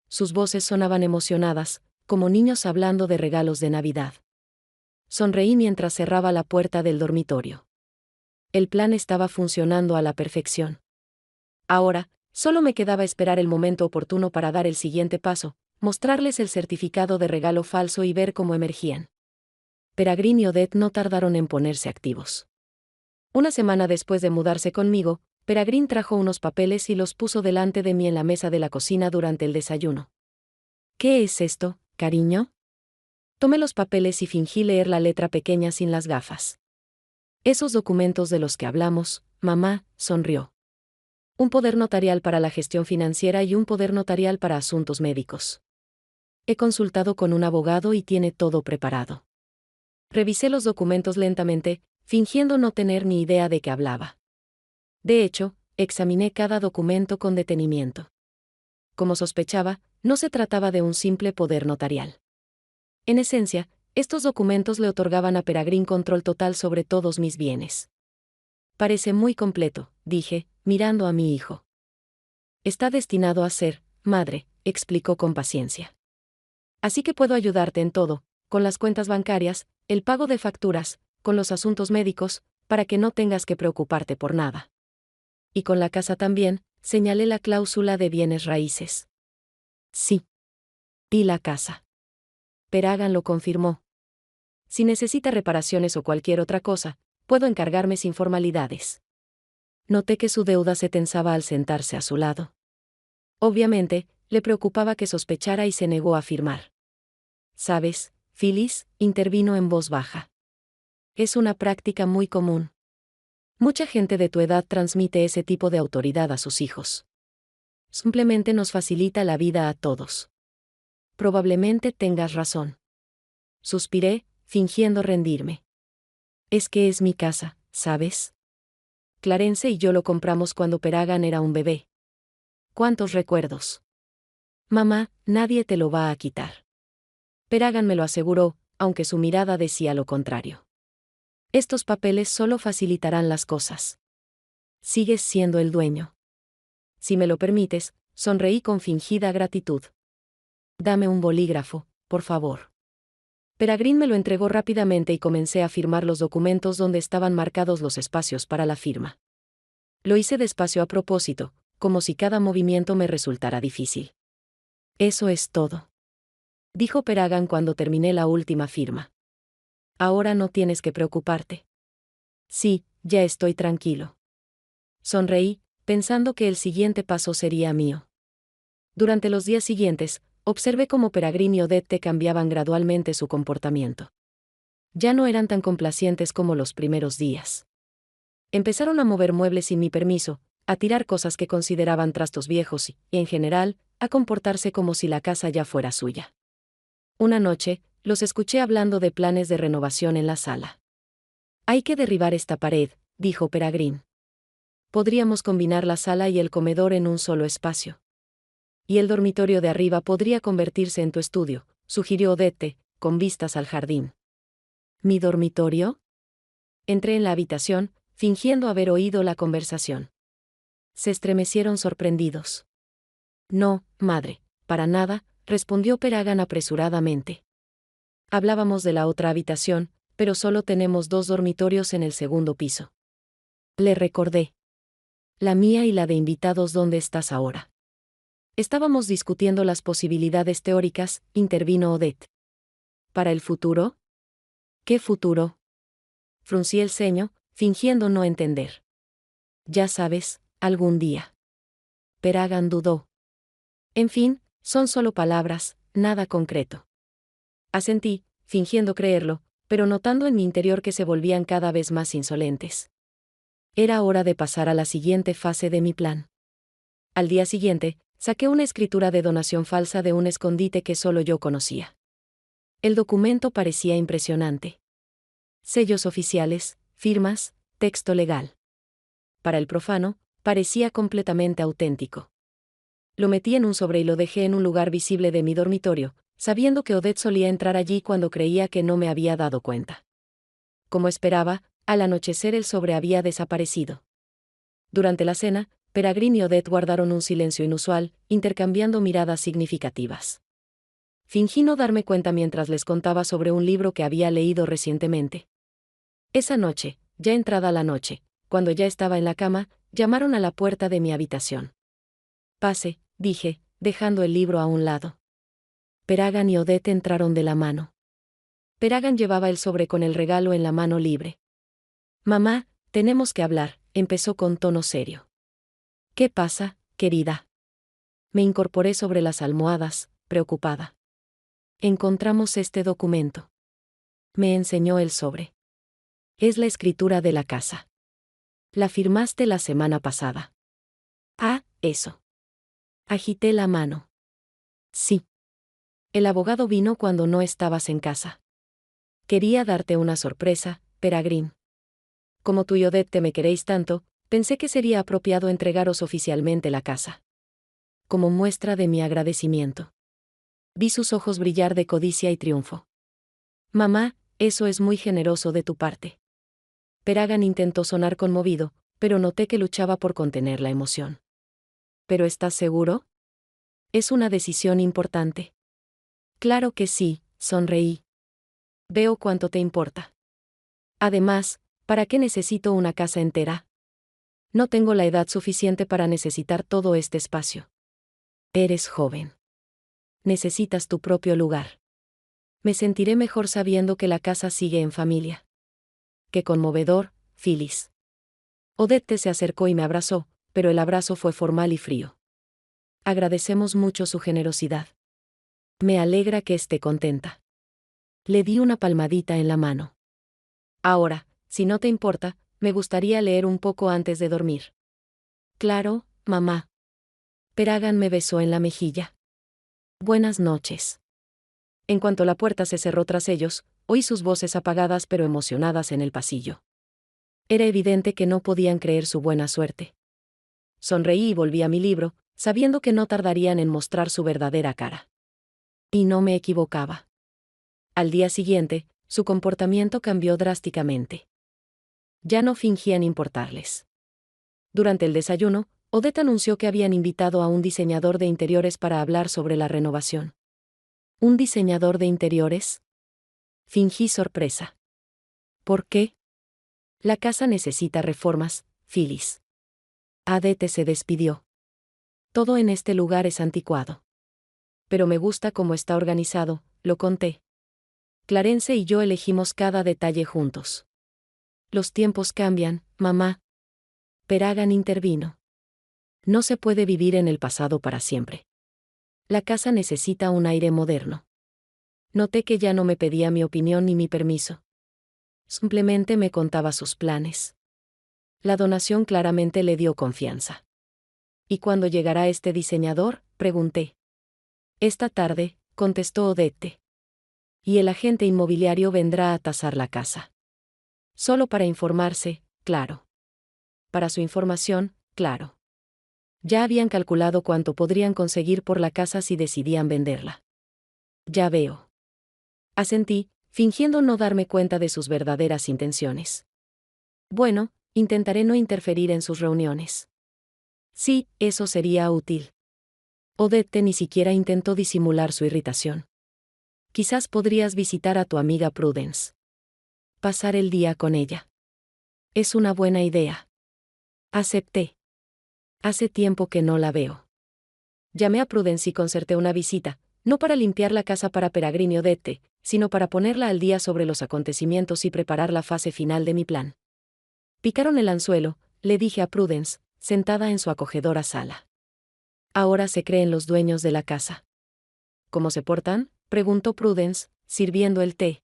Sus voces sonaban emocionadas, como niños hablando de regalos de Navidad. Sonreí mientras cerraba la puerta del dormitorio. El plan estaba funcionando a la perfección. Ahora, solo me quedaba esperar el momento oportuno para dar el siguiente paso, mostrarles el certificado de regalo falso y ver cómo emergían. Peregrine y Odette no tardaron en ponerse activos. Una semana después de mudarse conmigo, Peregrine trajo unos papeles y los puso delante de mí en la mesa de la cocina durante el desayuno. ¿Qué es esto, cariño? Tomé los papeles y fingí leer la letra pequeña sin las gafas. Esos documentos de los que hablamos, mamá, sonrió. Un poder notarial para la gestión financiera y un poder notarial para asuntos médicos. He consultado con un abogado y tiene todo preparado. Revisé los documentos lentamente, fingiendo no tener ni idea de qué hablaba. De hecho, examiné cada documento con detenimiento. Como sospechaba, no se trataba de un simple poder notarial. En esencia, estos documentos le otorgaban a Peregrine control total sobre todos mis bienes. Parece muy completo, dije, mirando a mi hijo. Está destinado a ser, madre, explicó con paciencia. Así que puedo ayudarte en todo, con las cuentas bancarias, el pago de facturas, con los asuntos médicos, para que no tengas que preocuparte por nada. Y con la casa también, señalé la cláusula de bienes raíces. Sí. Y la casa. Peregrine lo confirmó. Si necesita reparaciones o cualquier otra cosa, puedo encargarme sin formalidades. Noté que su deuda se tensaba al sentarse a su lado. Obviamente, le preocupaba que sospechara y se negó a firmar. ¿Sabes, Phyllis?, intervino en voz baja. Es una práctica muy común. Mucha gente de tu edad transmite ese tipo de autoridad a sus hijos. Simplemente nos facilita la vida a todos. Probablemente tengas razón. Suspiré, fingiendo rendirme. Es que es mi casa, ¿sabes? Clarence y yo lo compramos cuando Peregrine era un bebé. ¿Cuántos recuerdos? Mamá, nadie te lo va a quitar. Peregrine me lo aseguró, aunque su mirada decía lo contrario. Estos papeles solo facilitarán las cosas. Sigues siendo el dueño. Si me lo permites, sonreí con fingida gratitud. Dame un bolígrafo, por favor. Peregrine me lo entregó rápidamente y comencé a firmar los documentos donde estaban marcados los espacios para la firma. Lo hice despacio a propósito, como si cada movimiento me resultara difícil. Eso es todo. Dijo Peregrine cuando terminé la última firma. Ahora no tienes que preocuparte. Sí, ya estoy tranquilo. Sonreí, pensando que el siguiente paso sería mío. Durante los días siguientes, observé cómo Peregrine y Odette cambiaban gradualmente su comportamiento. Ya no eran tan complacientes como los primeros días. Empezaron a mover muebles sin mi permiso, a tirar cosas que consideraban trastos viejos y, en general, a comportarse como si la casa ya fuera suya. Una noche, los escuché hablando de planes de renovación en la sala. Hay que derribar esta pared, dijo Peregrine. Podríamos combinar la sala y el comedor en un solo espacio. Y el dormitorio de arriba podría convertirse en tu estudio, sugirió Odette, con vistas al jardín. ¿Mi dormitorio? Entré en la habitación, fingiendo haber oído la conversación. Se estremecieron sorprendidos. No, madre, para nada, respondió Peregrine apresuradamente. Hablábamos de la otra habitación, pero solo tenemos 2 dormitorios en el segundo piso. Le recordé. La mía y la de invitados, ¿dónde estás ahora? Estábamos discutiendo las posibilidades teóricas, intervino Odette. ¿Para el futuro? ¿Qué futuro? Fruncí el ceño, fingiendo no entender. Ya sabes, algún día. Peregrine dudó. En fin, son solo palabras, nada concreto. Asentí, fingiendo creerlo, pero notando en mi interior que se volvían cada vez más insolentes. Era hora de pasar a la siguiente fase de mi plan. Al día siguiente, saqué una escritura de donación falsa de un escondite que solo yo conocía. El documento parecía impresionante. Sellos oficiales, firmas, texto legal. Para el profano, parecía completamente auténtico. Lo metí en un sobre y lo dejé en un lugar visible de mi dormitorio, sabiendo que Odette solía entrar allí cuando creía que no me había dado cuenta. Como esperaba, al anochecer el sobre había desaparecido. Durante la cena, Peregrine y Odette guardaron un silencio inusual, intercambiando miradas significativas. Fingí no darme cuenta mientras les contaba sobre un libro que había leído recientemente. Esa noche, ya entrada la noche, cuando ya estaba en la cama, llamaron a la puerta de mi habitación. «Pase», dije, dejando el libro a un lado. Peregrine y Odette entraron de la mano. Peregrine llevaba el sobre con el regalo en la mano libre. «Mamá, tenemos que hablar», empezó con tono serio. «¿Qué pasa, querida?» Me incorporé sobre las almohadas, preocupada. «Encontramos este documento». Me enseñó el sobre. «Es la escritura de la casa. La firmaste la semana pasada». «Ah, eso». Agité la mano. «Sí. El abogado vino cuando no estabas en casa. Quería darte una sorpresa, Peregrine. Como tú y Odette me queréis tanto, pensé que sería apropiado entregaros oficialmente la casa. Como muestra de mi agradecimiento». Vi sus ojos brillar de codicia y triunfo. «Mamá, eso es muy generoso de tu parte». Peregrine intentó sonar conmovido, pero noté que luchaba por contener la emoción. «¿Pero estás seguro? Es una decisión importante». «Claro que sí», sonreí. «Veo cuánto te importa. Además, ¿para qué necesito una casa entera? No tengo la edad suficiente para necesitar todo este espacio. Eres joven. Necesitas tu propio lugar. Me sentiré mejor sabiendo que la casa sigue en familia». «Qué conmovedor, Phyllis». Odette se acercó y me abrazó, pero el abrazo fue formal y frío. «Agradecemos mucho su generosidad. Me alegra que esté contenta». Le di una palmadita en la mano. «Ahora, si no te importa, me gustaría leer un poco antes de dormir». «Claro, mamá». Peregrine me besó en la mejilla. «Buenas noches». En cuanto la puerta se cerró tras ellos, oí sus voces apagadas pero emocionadas en el pasillo. Era evidente que no podían creer su buena suerte. Sonreí y volví a mi libro, sabiendo que no tardarían en mostrar su verdadera cara. Y no me equivocaba. Al día siguiente, su comportamiento cambió drásticamente. Ya no fingían importarles. Durante el desayuno, Odette anunció que habían invitado a un diseñador de interiores para hablar sobre la renovación. ¿Un diseñador de interiores? Fingí sorpresa. ¿Por qué? La casa necesita reformas, Phyllis. Odette se despidió. Todo en este lugar es anticuado. Pero me gusta cómo está organizado, lo conté. Clarence y yo elegimos cada detalle juntos. Los tiempos cambian, mamá. Peregrine intervino. No se puede vivir en el pasado para siempre. La casa necesita un aire moderno. Noté que ya no me pedía mi opinión ni mi permiso. Simplemente me contaba sus planes. La donación claramente le dio confianza. ¿Y cuándo llegará este diseñador?, pregunté. Esta tarde, contestó Odette. Y el agente inmobiliario vendrá a tasar la casa. Solo para informarse, claro. Para su información, claro. Ya habían calculado cuánto podrían conseguir por la casa si decidían venderla. Ya veo. Asentí, fingiendo no darme cuenta de sus verdaderas intenciones. Bueno, intentaré no interferir en sus reuniones. Sí, eso sería útil. Odette ni siquiera intentó disimular su irritación. Quizás podrías visitar a tu amiga Prudence. Pasar el día con ella. Es una buena idea. Acepté. Hace tiempo que no la veo. Llamé a Prudence y concerté una visita, no para limpiar la casa para Peregrine y Odette, sino para ponerla al día sobre los acontecimientos y preparar la fase final de mi plan. Picaron el anzuelo, le dije a Prudence, sentada en su acogedora sala. Ahora se creen los dueños de la casa. ¿Cómo se portan?, Preguntó Prudence, sirviendo el té.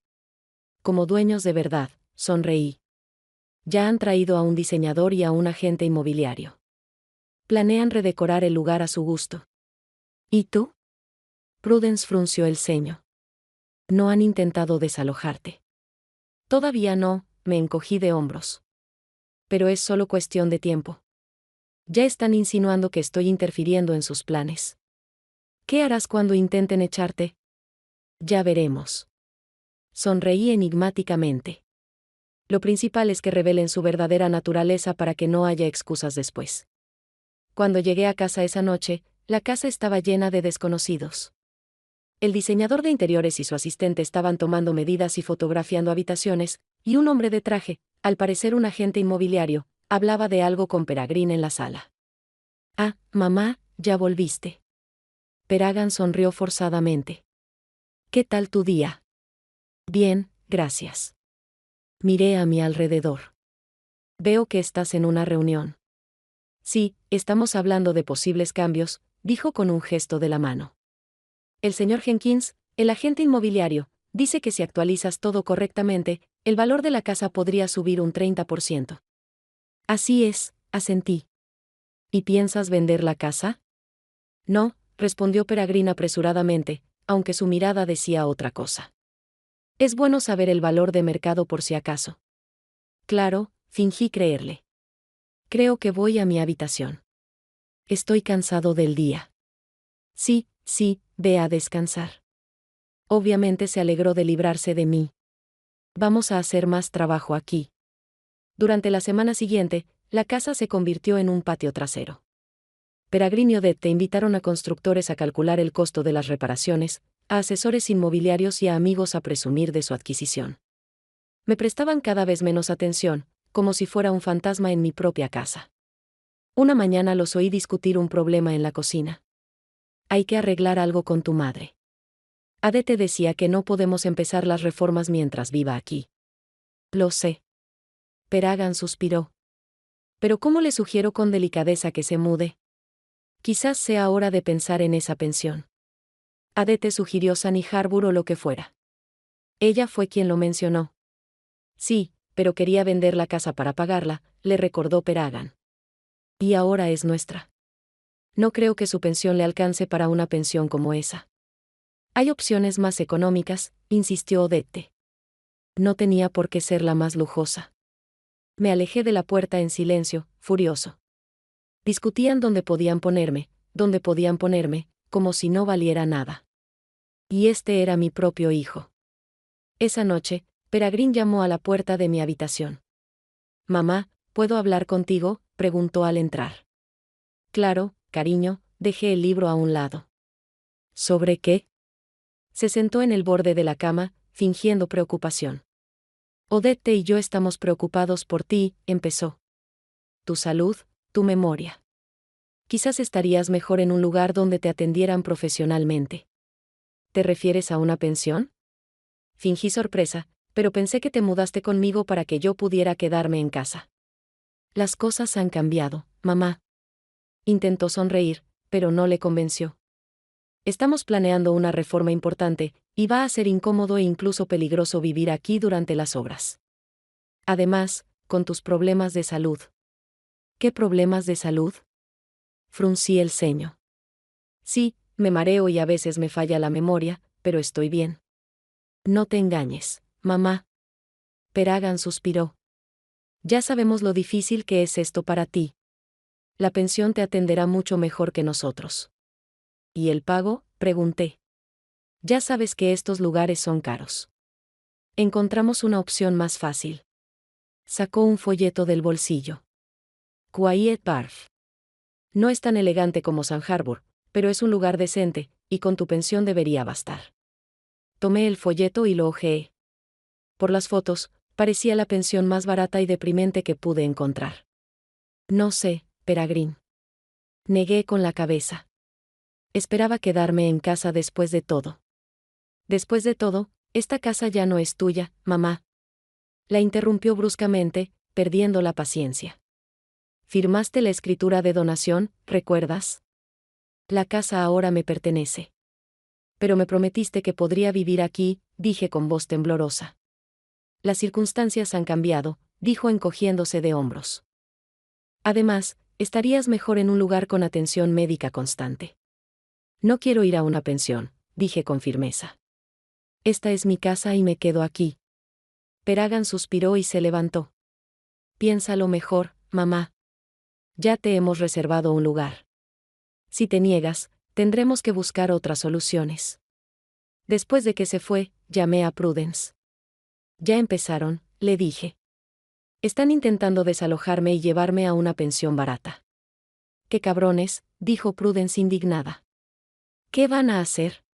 Como dueños de verdad, sonreí. Ya han traído a un diseñador y a un agente inmobiliario. Planean redecorar el lugar a su gusto. ¿Y tú? Prudence frunció el ceño. No han intentado desalojarte. Todavía no, me encogí de hombros. Pero es solo cuestión de tiempo. Ya están insinuando que estoy interfiriendo en sus planes. ¿Qué harás cuando intenten echarte? Ya veremos. Sonreí enigmáticamente. Lo principal es que revelen su verdadera naturaleza para que no haya excusas después. Cuando llegué a casa esa noche, la casa estaba llena de desconocidos. El diseñador de interiores y su asistente estaban tomando medidas y fotografiando habitaciones, y un hombre de traje, al parecer un agente inmobiliario, hablaba de algo con Peregrine en la sala. Ah, mamá, ya volviste. Peragan sonrió forzadamente. ¿Qué tal tu día? Bien, gracias. Miré a mi alrededor. Veo que estás en una reunión. Sí, estamos hablando de posibles cambios, dijo con un gesto de la mano. El señor Jenkins, el agente inmobiliario, dice que si actualizas todo correctamente, el valor de la casa podría subir un 30%. Así es, asentí. ¿Y piensas vender la casa? No, respondió Peregrine apresuradamente, aunque su mirada decía otra cosa. Es bueno saber el valor de mercado por si acaso. Claro, fingí creerle. Creo que voy a mi habitación. Estoy cansado del día. Sí, ve a descansar. Obviamente se alegró de librarse de mí. Vamos a hacer más trabajo aquí. Durante la semana siguiente, la casa se convirtió en un patio trasero. Peregrine y Odette invitaron a constructores a calcular el costo de las reparaciones, a asesores inmobiliarios y a amigos a presumir de su adquisición. Me prestaban cada vez menos atención, como si fuera un fantasma en mi propia casa. Una mañana los oí discutir un problema en la cocina. Hay que arreglar algo con tu madre. Odette decía que no podemos empezar las reformas mientras viva aquí. Lo sé. Peregrine suspiró. Pero ¿cómo le sugiero con delicadeza que se mude? Quizás sea hora de pensar en esa pensión. Odette sugirió Sunny Harbor o lo que fuera. Ella fue quien lo mencionó. Sí, pero quería vender la casa para pagarla, le recordó Peregrine. Y ahora es nuestra. No creo que su pensión le alcance para una pensión como esa. Hay opciones más económicas, insistió Odette. No tenía por qué ser la más lujosa. Me alejé de la puerta en silencio, furioso. Discutían dónde podían ponerme, como si no valiera nada. Y este era mi propio hijo. Esa noche, Peregrine llamó a la puerta de mi habitación. Mamá, ¿puedo hablar contigo?, preguntó al entrar. Claro, cariño, dejé el libro a un lado. ¿Sobre qué? Se sentó en el borde de la cama, fingiendo preocupación. Odette y yo estamos preocupados por ti, empezó. Tu salud, tu memoria. Quizás estarías mejor en un lugar donde te atendieran profesionalmente. ¿Te refieres a una pensión? Fingí sorpresa, pero pensé que te mudaste conmigo para que yo pudiera quedarme en casa. Las cosas han cambiado, mamá. Intentó sonreír, pero no le convenció. Estamos planeando una reforma importante, y va a ser incómodo e incluso peligroso vivir aquí durante las obras. Además, con tus problemas de salud. ¿Qué problemas de salud? Fruncí el ceño. Sí, me mareo y a veces me falla la memoria, pero estoy bien. No te engañes, mamá. Peregrine suspiró. Ya sabemos lo difícil que es esto para ti. La pensión te atenderá mucho mejor que nosotros. ¿Y el pago?, pregunté. Ya sabes que estos lugares son caros. Encontramos una opción más fácil. Sacó un folleto del bolsillo. Quiet Barf. No es tan elegante como San Harbor, pero es un lugar decente, y con tu pensión debería bastar. Tomé el folleto y lo hojeé. Por las fotos, parecía la pensión más barata y deprimente que pude encontrar. No sé, Peregrine. Negué con la cabeza. Esperaba quedarme en casa después de todo. Después de todo, esta casa ya no es tuya, mamá. La interrumpió bruscamente, perdiendo la paciencia. Firmaste la escritura de donación, ¿recuerdas? La casa ahora me pertenece. Pero me prometiste que podría vivir aquí, dije con voz temblorosa. Las circunstancias han cambiado, dijo encogiéndose de hombros. Además, estarías mejor en un lugar con atención médica constante. No quiero ir a una pensión, dije con firmeza. Esta es mi casa y me quedo aquí. Peragan suspiró y se levantó. Piénsalo mejor, mamá. Ya te hemos reservado un lugar. Si te niegas, tendremos que buscar otras soluciones. Después de que se fue, llamé a Prudence. Ya empezaron, le dije. Están intentando desalojarme y llevarme a una pensión barata. ¡Qué cabrones!, dijo Prudence indignada. ¿Qué van a hacer?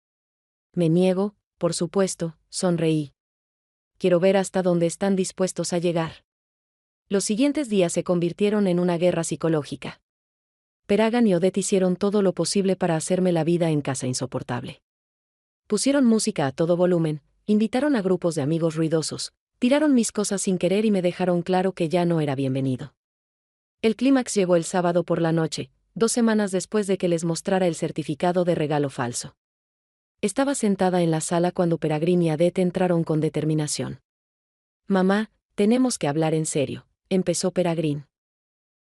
Me niego, por supuesto, sonreí. Quiero ver hasta dónde están dispuestos a llegar. Los siguientes días se convirtieron en una guerra psicológica. Peragan y Odette hicieron todo lo posible para hacerme la vida en casa insoportable. Pusieron música a todo volumen, invitaron a grupos de amigos ruidosos, tiraron mis cosas sin querer y me dejaron claro que ya no era bienvenido. El clímax llegó el sábado por la noche, 2 semanas después de que les mostrara el certificado de regalo falso. Estaba sentada en la sala cuando Peregrine y Odette entraron con determinación. Mamá, tenemos que hablar en serio, empezó Peregrine.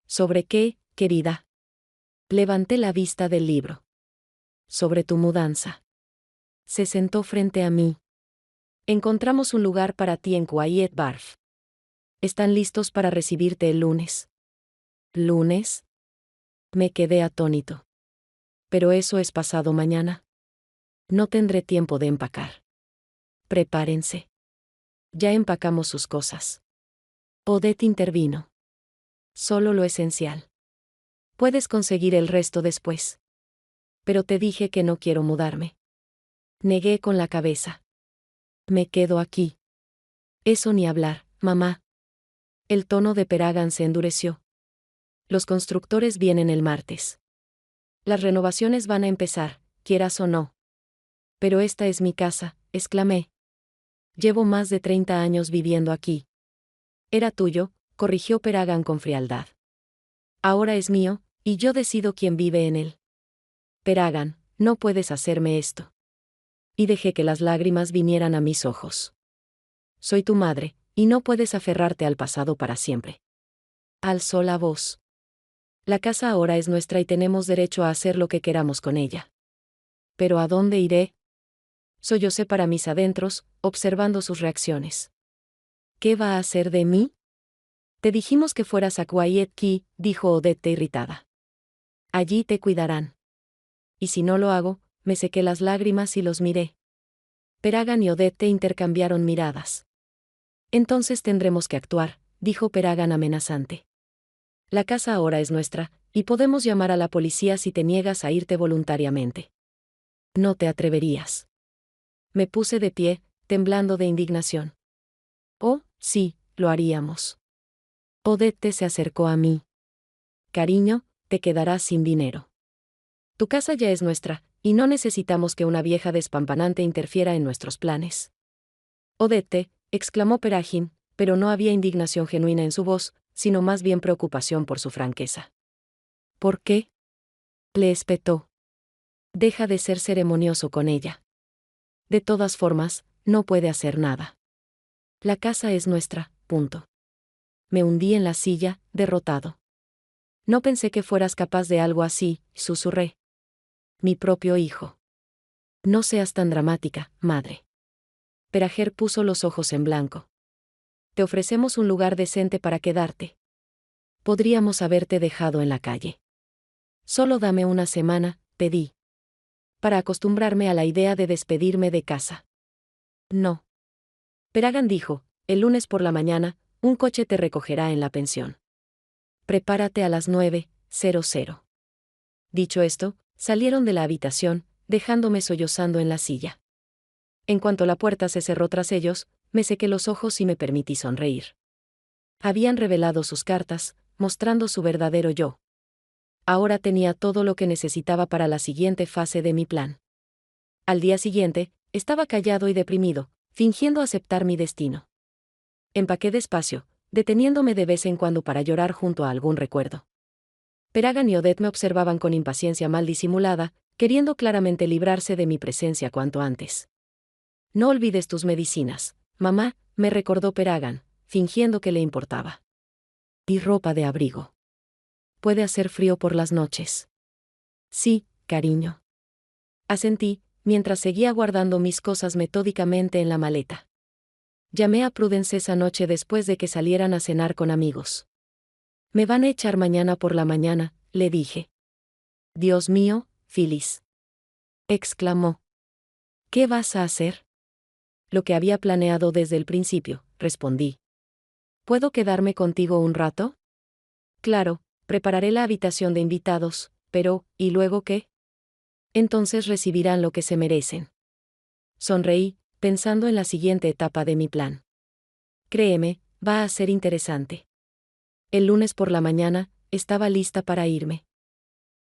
¿Sobre qué, querida? Levanté la vista del libro. Sobre tu mudanza. Se sentó frente a mí. Encontramos un lugar para ti en Quiet Barf. ¿Están listos para recibirte el lunes? ¿Lunes? Me quedé atónito. Pero eso es pasado mañana. No tendré tiempo de empacar. Prepárense. Ya empacamos sus cosas. Odette intervino. Solo lo esencial. Puedes conseguir el resto después. Pero te dije que no quiero mudarme. Negué con la cabeza. Me quedo aquí. Eso ni hablar, mamá. El tono de Peragan se endureció. Los constructores vienen el martes. Las renovaciones van a empezar, quieras o no. Pero esta es mi casa, exclamé. Llevo más de 30 años viviendo aquí. Era tuyo, corrigió Peragan con frialdad. Ahora es mío, y yo decido quién vive en él. Peragan, no puedes hacerme esto. Y dejé que las lágrimas vinieran a mis ojos. Soy tu madre, y no puedes aferrarte al pasado para siempre. Alzó la voz. La casa ahora es nuestra y tenemos derecho a hacer lo que queramos con ella. ¿Pero a dónde iré? Sollocé para mis adentros, observando sus reacciones. ¿Qué va a hacer de mí? Te dijimos que fueras a Quiet Key, dijo Odette irritada. Allí te cuidarán. Y si no lo hago, me sequé las lágrimas y los miré. Peragan y Odette intercambiaron miradas. Entonces tendremos que actuar, dijo Peragan amenazante. La casa ahora es nuestra, y podemos llamar a la policía si te niegas a irte voluntariamente. No te atreverías. Me puse de pie, temblando de indignación. Oh, sí, lo haríamos. Odette se acercó a mí. Cariño, te quedarás sin dinero. Tu casa ya es nuestra, y no necesitamos que una vieja despampanante interfiera en nuestros planes. Odette, exclamó Peragin, pero no había indignación genuina en su voz, sino más bien preocupación por su franqueza. ¿Por qué? Le espetó. Deja de ser ceremonioso con ella. De todas formas, no puede hacer nada. La casa es nuestra, punto. Me hundí en la silla, derrotado. No pensé que fueras capaz de algo así, susurré. Mi propio hijo. No seas tan dramática, madre. Perager puso los ojos en blanco. Te ofrecemos un lugar decente para quedarte. Podríamos haberte dejado en la calle. Solo dame una semana, pedí. Para acostumbrarme a la idea de despedirme de casa. No. Peragan dijo, el lunes por la mañana, un coche te recogerá en la pensión. Prepárate a las 9:00. Dicho esto, salieron de la habitación, dejándome sollozando en la silla. En cuanto la puerta se cerró tras ellos, me sequé los ojos y me permití sonreír. Habían revelado sus cartas, mostrando su verdadero yo. Ahora tenía todo lo que necesitaba para la siguiente fase de mi plan. Al día siguiente, estaba callado y deprimido, fingiendo aceptar mi destino. Empaqué despacio, deteniéndome de vez en cuando para llorar junto a algún recuerdo. Peragan y Odette me observaban con impaciencia mal disimulada, queriendo claramente librarse de mi presencia cuanto antes. No olvides tus medicinas, mamá, me recordó Peragan, fingiendo que le importaba. Y ropa de abrigo. Puede hacer frío por las noches. Sí, cariño. Asentí, mientras seguía guardando mis cosas metódicamente en la maleta. Llamé a Prudence esa noche después de que salieran a cenar con amigos. Me van a echar mañana por la mañana, le dije. Dios mío, Phyllis. Exclamó. ¿Qué vas a hacer? Lo que había planeado desde el principio, respondí. ¿Puedo quedarme contigo un rato? Claro, prepararé la habitación de invitados, pero, ¿y luego qué? Entonces recibirán lo que se merecen. Sonreí, pensando en la siguiente etapa de mi plan. Créeme, va a ser interesante. El lunes por la mañana, estaba lista para irme.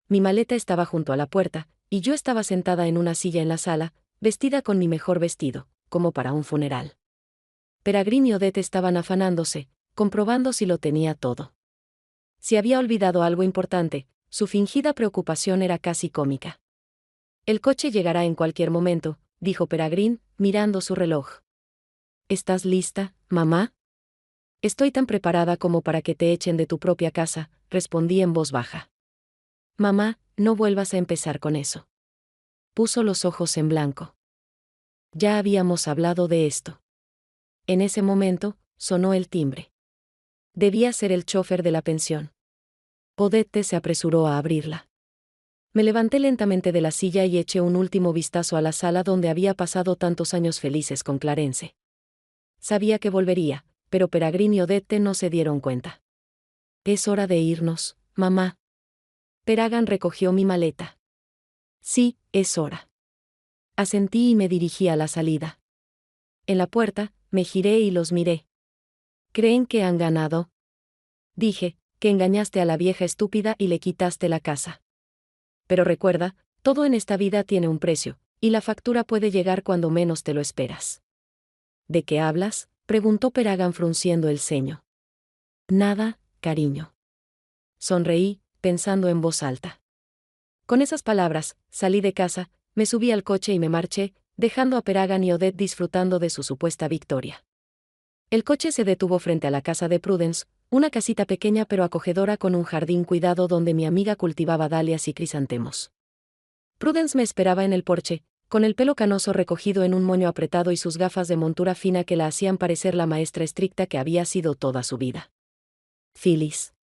Mi maleta estaba junto a la puerta, y yo estaba sentada en una silla en la sala, vestida con mi mejor vestido, como para un funeral. Peregrine y Odette estaban afanándose, comprobando si lo tenía todo. Si había olvidado algo importante, su fingida preocupación era casi cómica. El coche llegará en cualquier momento, dijo Peregrine, mirando su reloj. ¿Estás lista, mamá? Estoy tan preparada como para que te echen de tu propia casa, respondí en voz baja. Mamá, no vuelvas a empezar con eso. Puso los ojos en blanco. Ya habíamos hablado de esto. En ese momento, sonó el timbre. Debía ser el chofer de la pensión. Odette se apresuró a abrirla. Me levanté lentamente de la silla y eché un último vistazo a la sala donde había pasado tantos años felices con Clarence. Sabía que volvería, pero Peregrine y Odette no se dieron cuenta. Es hora de irnos, mamá. Peragan recogió mi maleta. Sí, es hora. Asentí y me dirigí a la salida. En la puerta, me giré y los miré. ¿Creen que han ganado? Dije, que engañaste a la vieja estúpida y le quitaste la casa. Pero recuerda, todo en esta vida tiene un precio, y la factura puede llegar cuando menos te lo esperas. ¿De qué hablas?, preguntó Peragan frunciendo el ceño. Nada, cariño. Sonreí, pensando en voz alta. Con esas palabras, salí de casa, me subí al coche y me marché, dejando a Peragan y Odette disfrutando de su supuesta victoria. El coche se detuvo frente a la casa de Prudence, una casita pequeña pero acogedora con un jardín cuidado donde mi amiga cultivaba dalias y crisantemos. Prudence me esperaba en el porche, con el pelo canoso recogido en un moño apretado y sus gafas de montura fina que la hacían parecer la maestra estricta que había sido toda su vida. Phyllis.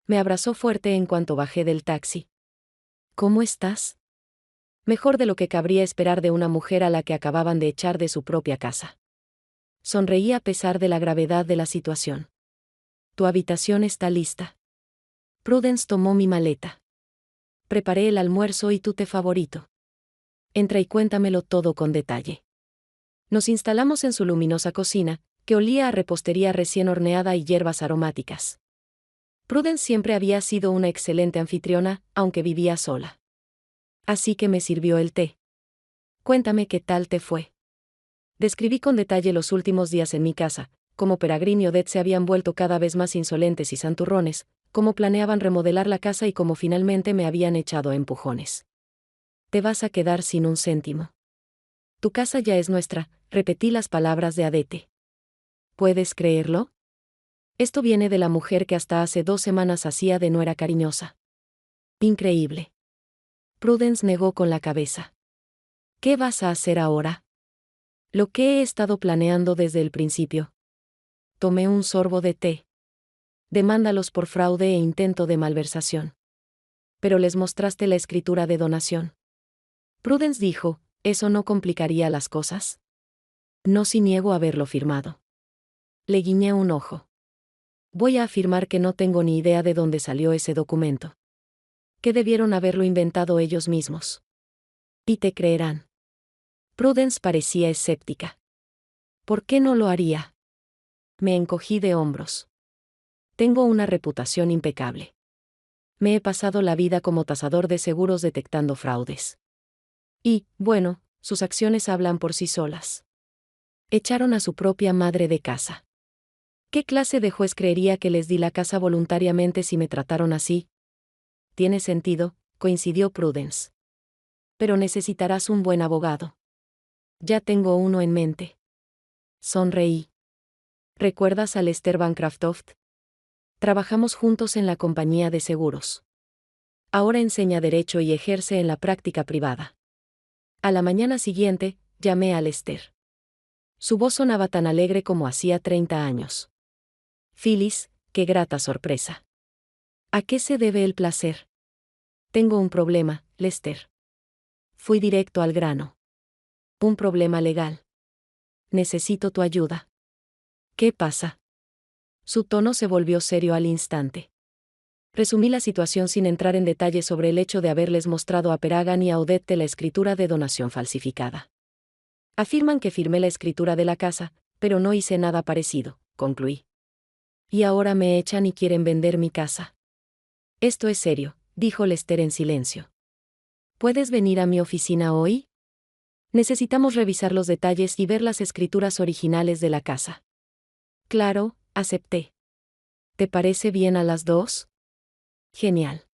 Me abrazó fuerte en cuanto bajé del taxi. ¿Cómo estás? Mejor de lo que cabría esperar de una mujer a la que acababan de echar de su propia casa. Sonreí a pesar de la gravedad de la situación. Tu habitación está lista. Prudence tomó mi maleta. Preparé el almuerzo y tu té favorito. Entra y cuéntamelo todo con detalle. Nos instalamos en su luminosa cocina, que olía a repostería recién horneada y hierbas aromáticas. Prudence siempre había sido una excelente anfitriona, aunque vivía sola. Así que me sirvió el té. Cuéntame qué tal te fue. Describí con detalle los últimos días en mi casa, cómo Peregrine y Odette se habían vuelto cada vez más insolentes y santurrones, cómo planeaban remodelar la casa y cómo finalmente me habían echado a empujones. Te vas a quedar sin un céntimo. Tu casa ya es nuestra, repetí las palabras de Odette. ¿Puedes creerlo? Esto viene de la mujer que hasta hace 2 semanas hacía de nuera cariñosa. Increíble. Prudence negó con la cabeza. ¿Qué vas a hacer ahora? Lo que he estado planeando desde el principio. Tomé un sorbo de té. Demándalos por fraude e intento de malversación. Pero les mostraste la escritura de donación. Prudence dijo, ¿eso no complicaría las cosas? No si niego haberlo firmado. Le guiñé un ojo. Voy a afirmar que no tengo ni idea de dónde salió ese documento. Que debieron haberlo inventado ellos mismos. Y te creerán. Prudence parecía escéptica. ¿Por qué no lo haría? Me encogí de hombros. Tengo una reputación impecable. Me he pasado la vida como tasador de seguros detectando fraudes. Y, bueno, sus acciones hablan por sí solas. Echaron a su propia madre de casa. ¿Qué clase de juez creería que les di la casa voluntariamente si me trataron así? Tiene sentido, coincidió Prudence. pero necesitarás un buen abogado. Ya tengo uno en mente. Sonreí. ¿Recuerdas a Lester Bancroft? Trabajamos juntos en la compañía de seguros. Ahora enseña derecho y ejerce en la práctica privada. A la mañana siguiente, llamé a Lester. Su voz sonaba tan alegre como hacía 30 años. Phyllis, qué grata sorpresa. ¿A qué se debe el placer? Tengo un problema, Lester. Fui directo al grano. Un problema legal. Necesito tu ayuda. ¿Qué pasa? Su tono se volvió serio al instante. Resumí la situación sin entrar en detalles sobre el hecho de haberles mostrado a Peragan y a Odette la escritura de donación falsificada. Afirman que firmé la escritura de la casa, pero no hice nada parecido, concluí. Y ahora me echan y quieren vender mi casa. Esto es serio, dijo Lester en silencio. ¿Puedes venir a mi oficina hoy? Necesitamos revisar los detalles y ver las escrituras originales de la casa. Claro, acepté. ¿Te parece bien a las 2? Genial.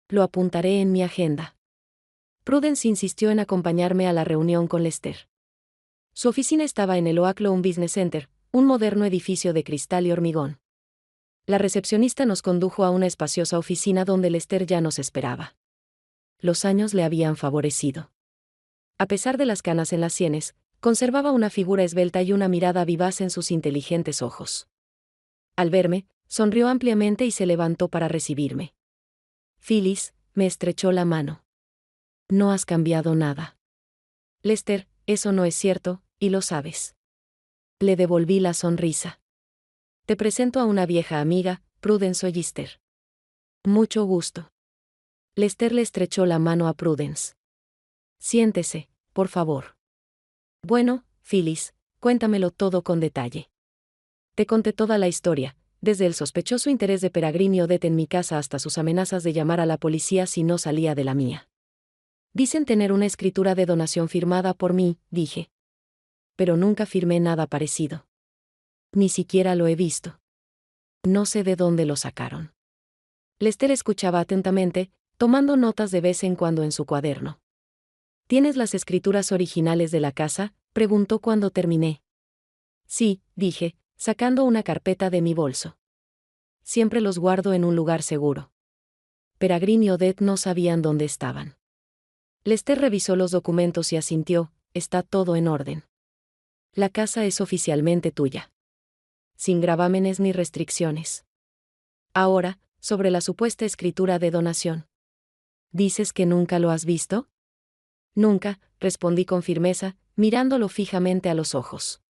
Lo apuntaré en mi agenda. Prudence insistió en acompañarme a la reunión con Lester. Su oficina estaba en el Oaklawn Business Center, un moderno edificio de cristal y hormigón. La recepcionista nos condujo a una espaciosa oficina donde Lester ya nos esperaba. Los años le habían favorecido. A pesar de las canas en las sienes, conservaba una figura esbelta y una mirada vivaz en sus inteligentes ojos. Al verme, sonrió ampliamente y se levantó para recibirme. Phyllis, me estrechó la mano. No has cambiado nada. Lester, eso no es cierto, y lo sabes. Le devolví la sonrisa. Te presento a una vieja amiga, Prudence Oyster. Mucho gusto. Lester le estrechó la mano a Prudence. Siéntese, por favor. Bueno, Phyllis, cuéntamelo todo con detalle. Te conté toda la historia, desde el sospechoso interés de Peregrine y Odette en mi casa hasta sus amenazas de llamar a la policía si no salía de la mía. Dicen tener una escritura de donación firmada por mí, dije. Pero nunca firmé nada parecido. Ni siquiera lo he visto. No sé de dónde lo sacaron. Lester escuchaba atentamente, tomando notas de vez en cuando en su cuaderno. ¿Tienes las escrituras originales de la casa?, preguntó cuando terminé. Sí, dije, sacando una carpeta de mi bolso. Siempre los guardo en un lugar seguro. Peregrine y Odette no sabían dónde estaban. Lester revisó los documentos y asintió, está todo en orden. La casa es oficialmente tuya. Sin gravámenes ni restricciones. Ahora, sobre la supuesta escritura de donación. ¿Dices que nunca lo has visto? Nunca, respondí con firmeza, mirándolo fijamente a los ojos.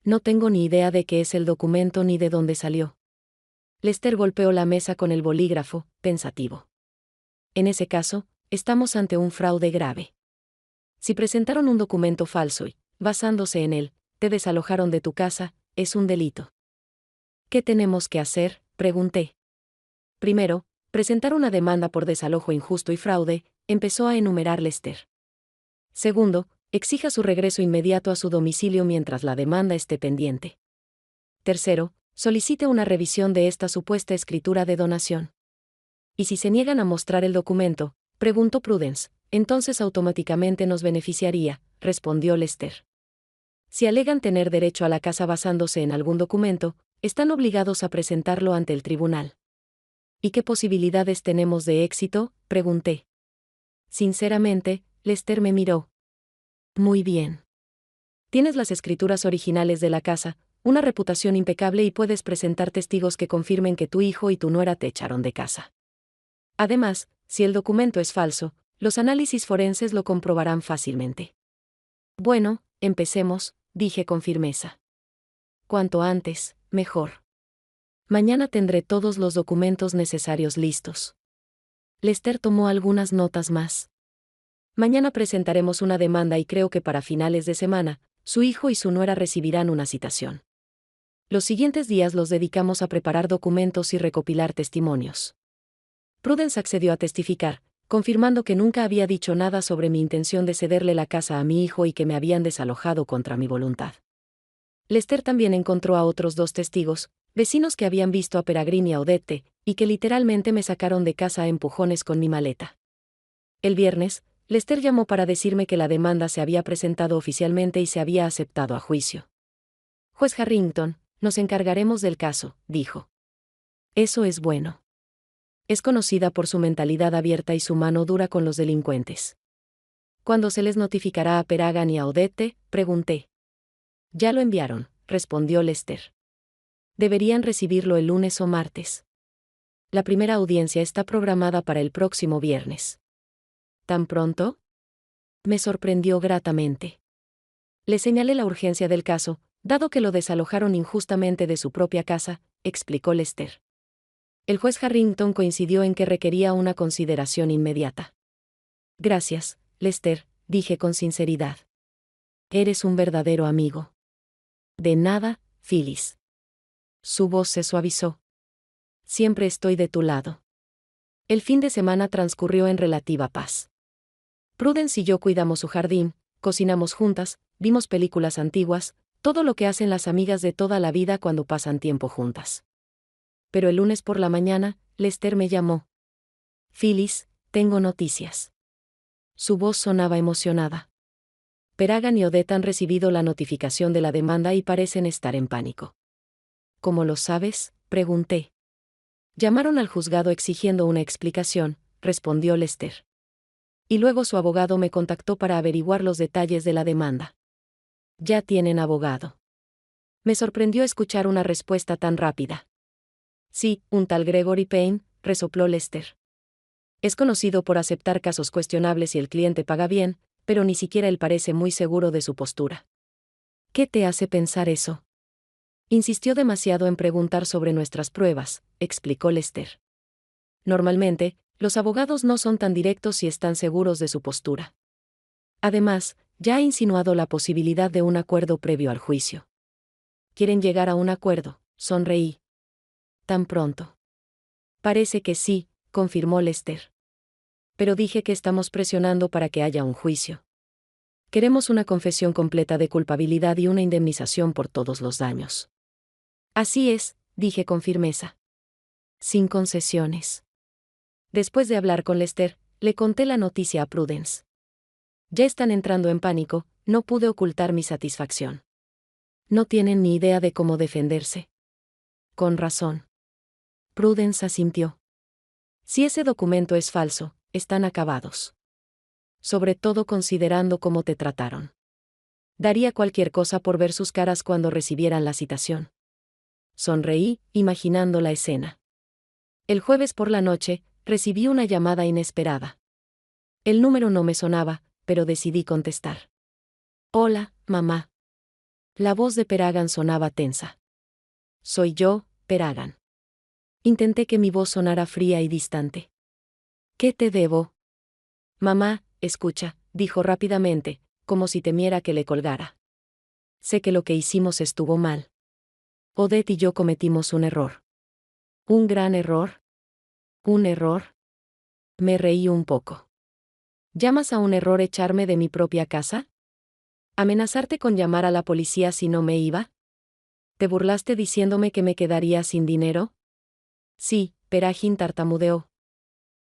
No tengo ni idea de qué es el documento ni de dónde salió. Lester golpeó la mesa con el bolígrafo, pensativo. En ese caso, estamos ante un fraude grave. Si presentaron un documento falso y, basándose en él, te desalojaron de tu casa, es un delito. ¿Qué tenemos que hacer?, pregunté. Primero, presentar una demanda por desalojo injusto y fraude, empezó a enumerar Lester. Segundo, exija su regreso inmediato a su domicilio mientras la demanda esté pendiente. Tercero, solicite una revisión de esta supuesta escritura de donación. ¿Y si se niegan a mostrar el documento?, preguntó Prudence. Entonces automáticamente nos beneficiaría, respondió Lester. Si alegan tener derecho a la casa basándose en algún documento, están obligados a presentarlo ante el tribunal. ¿Y qué posibilidades tenemos de éxito?, pregunté. Sinceramente, Lester me miró. Muy bien. Tienes las escrituras originales de la casa, una reputación impecable y puedes presentar testigos que confirmen que tu hijo y tu nuera te echaron de casa. Además, si el documento es falso, los análisis forenses lo comprobarán fácilmente. Bueno, empecemos, dije con firmeza. Cuanto antes, mejor. Mañana tendré todos los documentos necesarios listos. Lester tomó algunas notas más. Mañana presentaremos una demanda y creo que para finales de semana, su hijo y su nuera recibirán una citación. Los siguientes días los dedicamos a preparar documentos y recopilar testimonios. Prudence accedió a testificar, confirmando que nunca había dicho nada sobre mi intención de cederle la casa a mi hijo y que me habían desalojado contra mi voluntad. Lester también encontró a otros 2 testigos, vecinos que habían visto a Peregrine y a Odette, y que literalmente me sacaron de casa a empujones con mi maleta. El viernes, Lester llamó para decirme que la demanda se había presentado oficialmente y se había aceptado a juicio. Juez Harrington, nos encargaremos del caso, dijo. Eso es bueno. Es conocida por su mentalidad abierta y su mano dura con los delincuentes. ¿Cuándo se les notificará a Peragan y a Odette?, pregunté. Ya lo enviaron, respondió Lester. Deberían recibirlo el lunes o martes. La primera audiencia está programada para el próximo viernes. ¿Tan pronto? Me sorprendió gratamente. Le señalé la urgencia del caso, dado que lo desalojaron injustamente de su propia casa, explicó Lester. El juez Harrington coincidió en que requería una consideración inmediata. Gracias, Lester, dije con sinceridad. Eres un verdadero amigo. De nada, Phyllis. Su voz se suavizó. Siempre estoy de tu lado. El fin de semana transcurrió en relativa paz. Prudence y yo cuidamos su jardín, cocinamos juntas, vimos películas antiguas, todo lo que hacen las amigas de toda la vida cuando pasan tiempo juntas. Pero el lunes por la mañana, Lester me llamó. Phyllis, tengo noticias. Su voz sonaba emocionada. Peragan y Odette han recibido la notificación de la demanda y parecen estar en pánico. ¿Cómo lo sabes?, pregunté. Llamaron al juzgado exigiendo una explicación, respondió Lester. Y luego su abogado me contactó para averiguar los detalles de la demanda. Ya tienen abogado. Me sorprendió escuchar una respuesta tan rápida. Sí, un tal Gregory Payne, resopló Lester. Es conocido por aceptar casos cuestionables si el cliente paga bien, pero ni siquiera él parece muy seguro de su postura. ¿Qué te hace pensar eso? Insistió demasiado en preguntar sobre nuestras pruebas, explicó Lester. Normalmente, los abogados no son tan directos si están seguros de su postura. Además, ya ha insinuado la posibilidad de un acuerdo previo al juicio. ¿Quieren llegar a un acuerdo?, sonreí. ¿Tan pronto? Parece que sí, confirmó Lester. Pero dije que estamos presionando para que haya un juicio. Queremos una confesión completa de culpabilidad y una indemnización por todos los daños. Así es, dije con firmeza. Sin concesiones. Después de hablar con Lester, le conté la noticia a Prudence. Ya están entrando en pánico, no pude ocultar mi satisfacción. No tienen ni idea de cómo defenderse. Con razón. Prudence asintió. Si ese documento es falso, están acabados. Sobre todo considerando cómo te trataron. Daría cualquier cosa por ver sus caras cuando recibieran la citación. Sonreí, imaginando la escena. El jueves por la noche, recibí una llamada inesperada. El número no me sonaba, pero decidí contestar. Hola, mamá. La voz de Peragan sonaba tensa. Soy yo, Peragan. Intenté que mi voz sonara fría y distante. ¿Qué te debo? Mamá, escucha, dijo rápidamente, como si temiera que le colgara. Sé que lo que hicimos estuvo mal. Odette y yo cometimos un error. ¿Un gran error? ¿Un error? Me reí un poco. ¿Llamas a un error echarme de mi propia casa? ¿Amenazarte con llamar a la policía si no me iba? ¿Te burlaste diciéndome que me quedaría sin dinero? Sí, Peragin tartamudeó.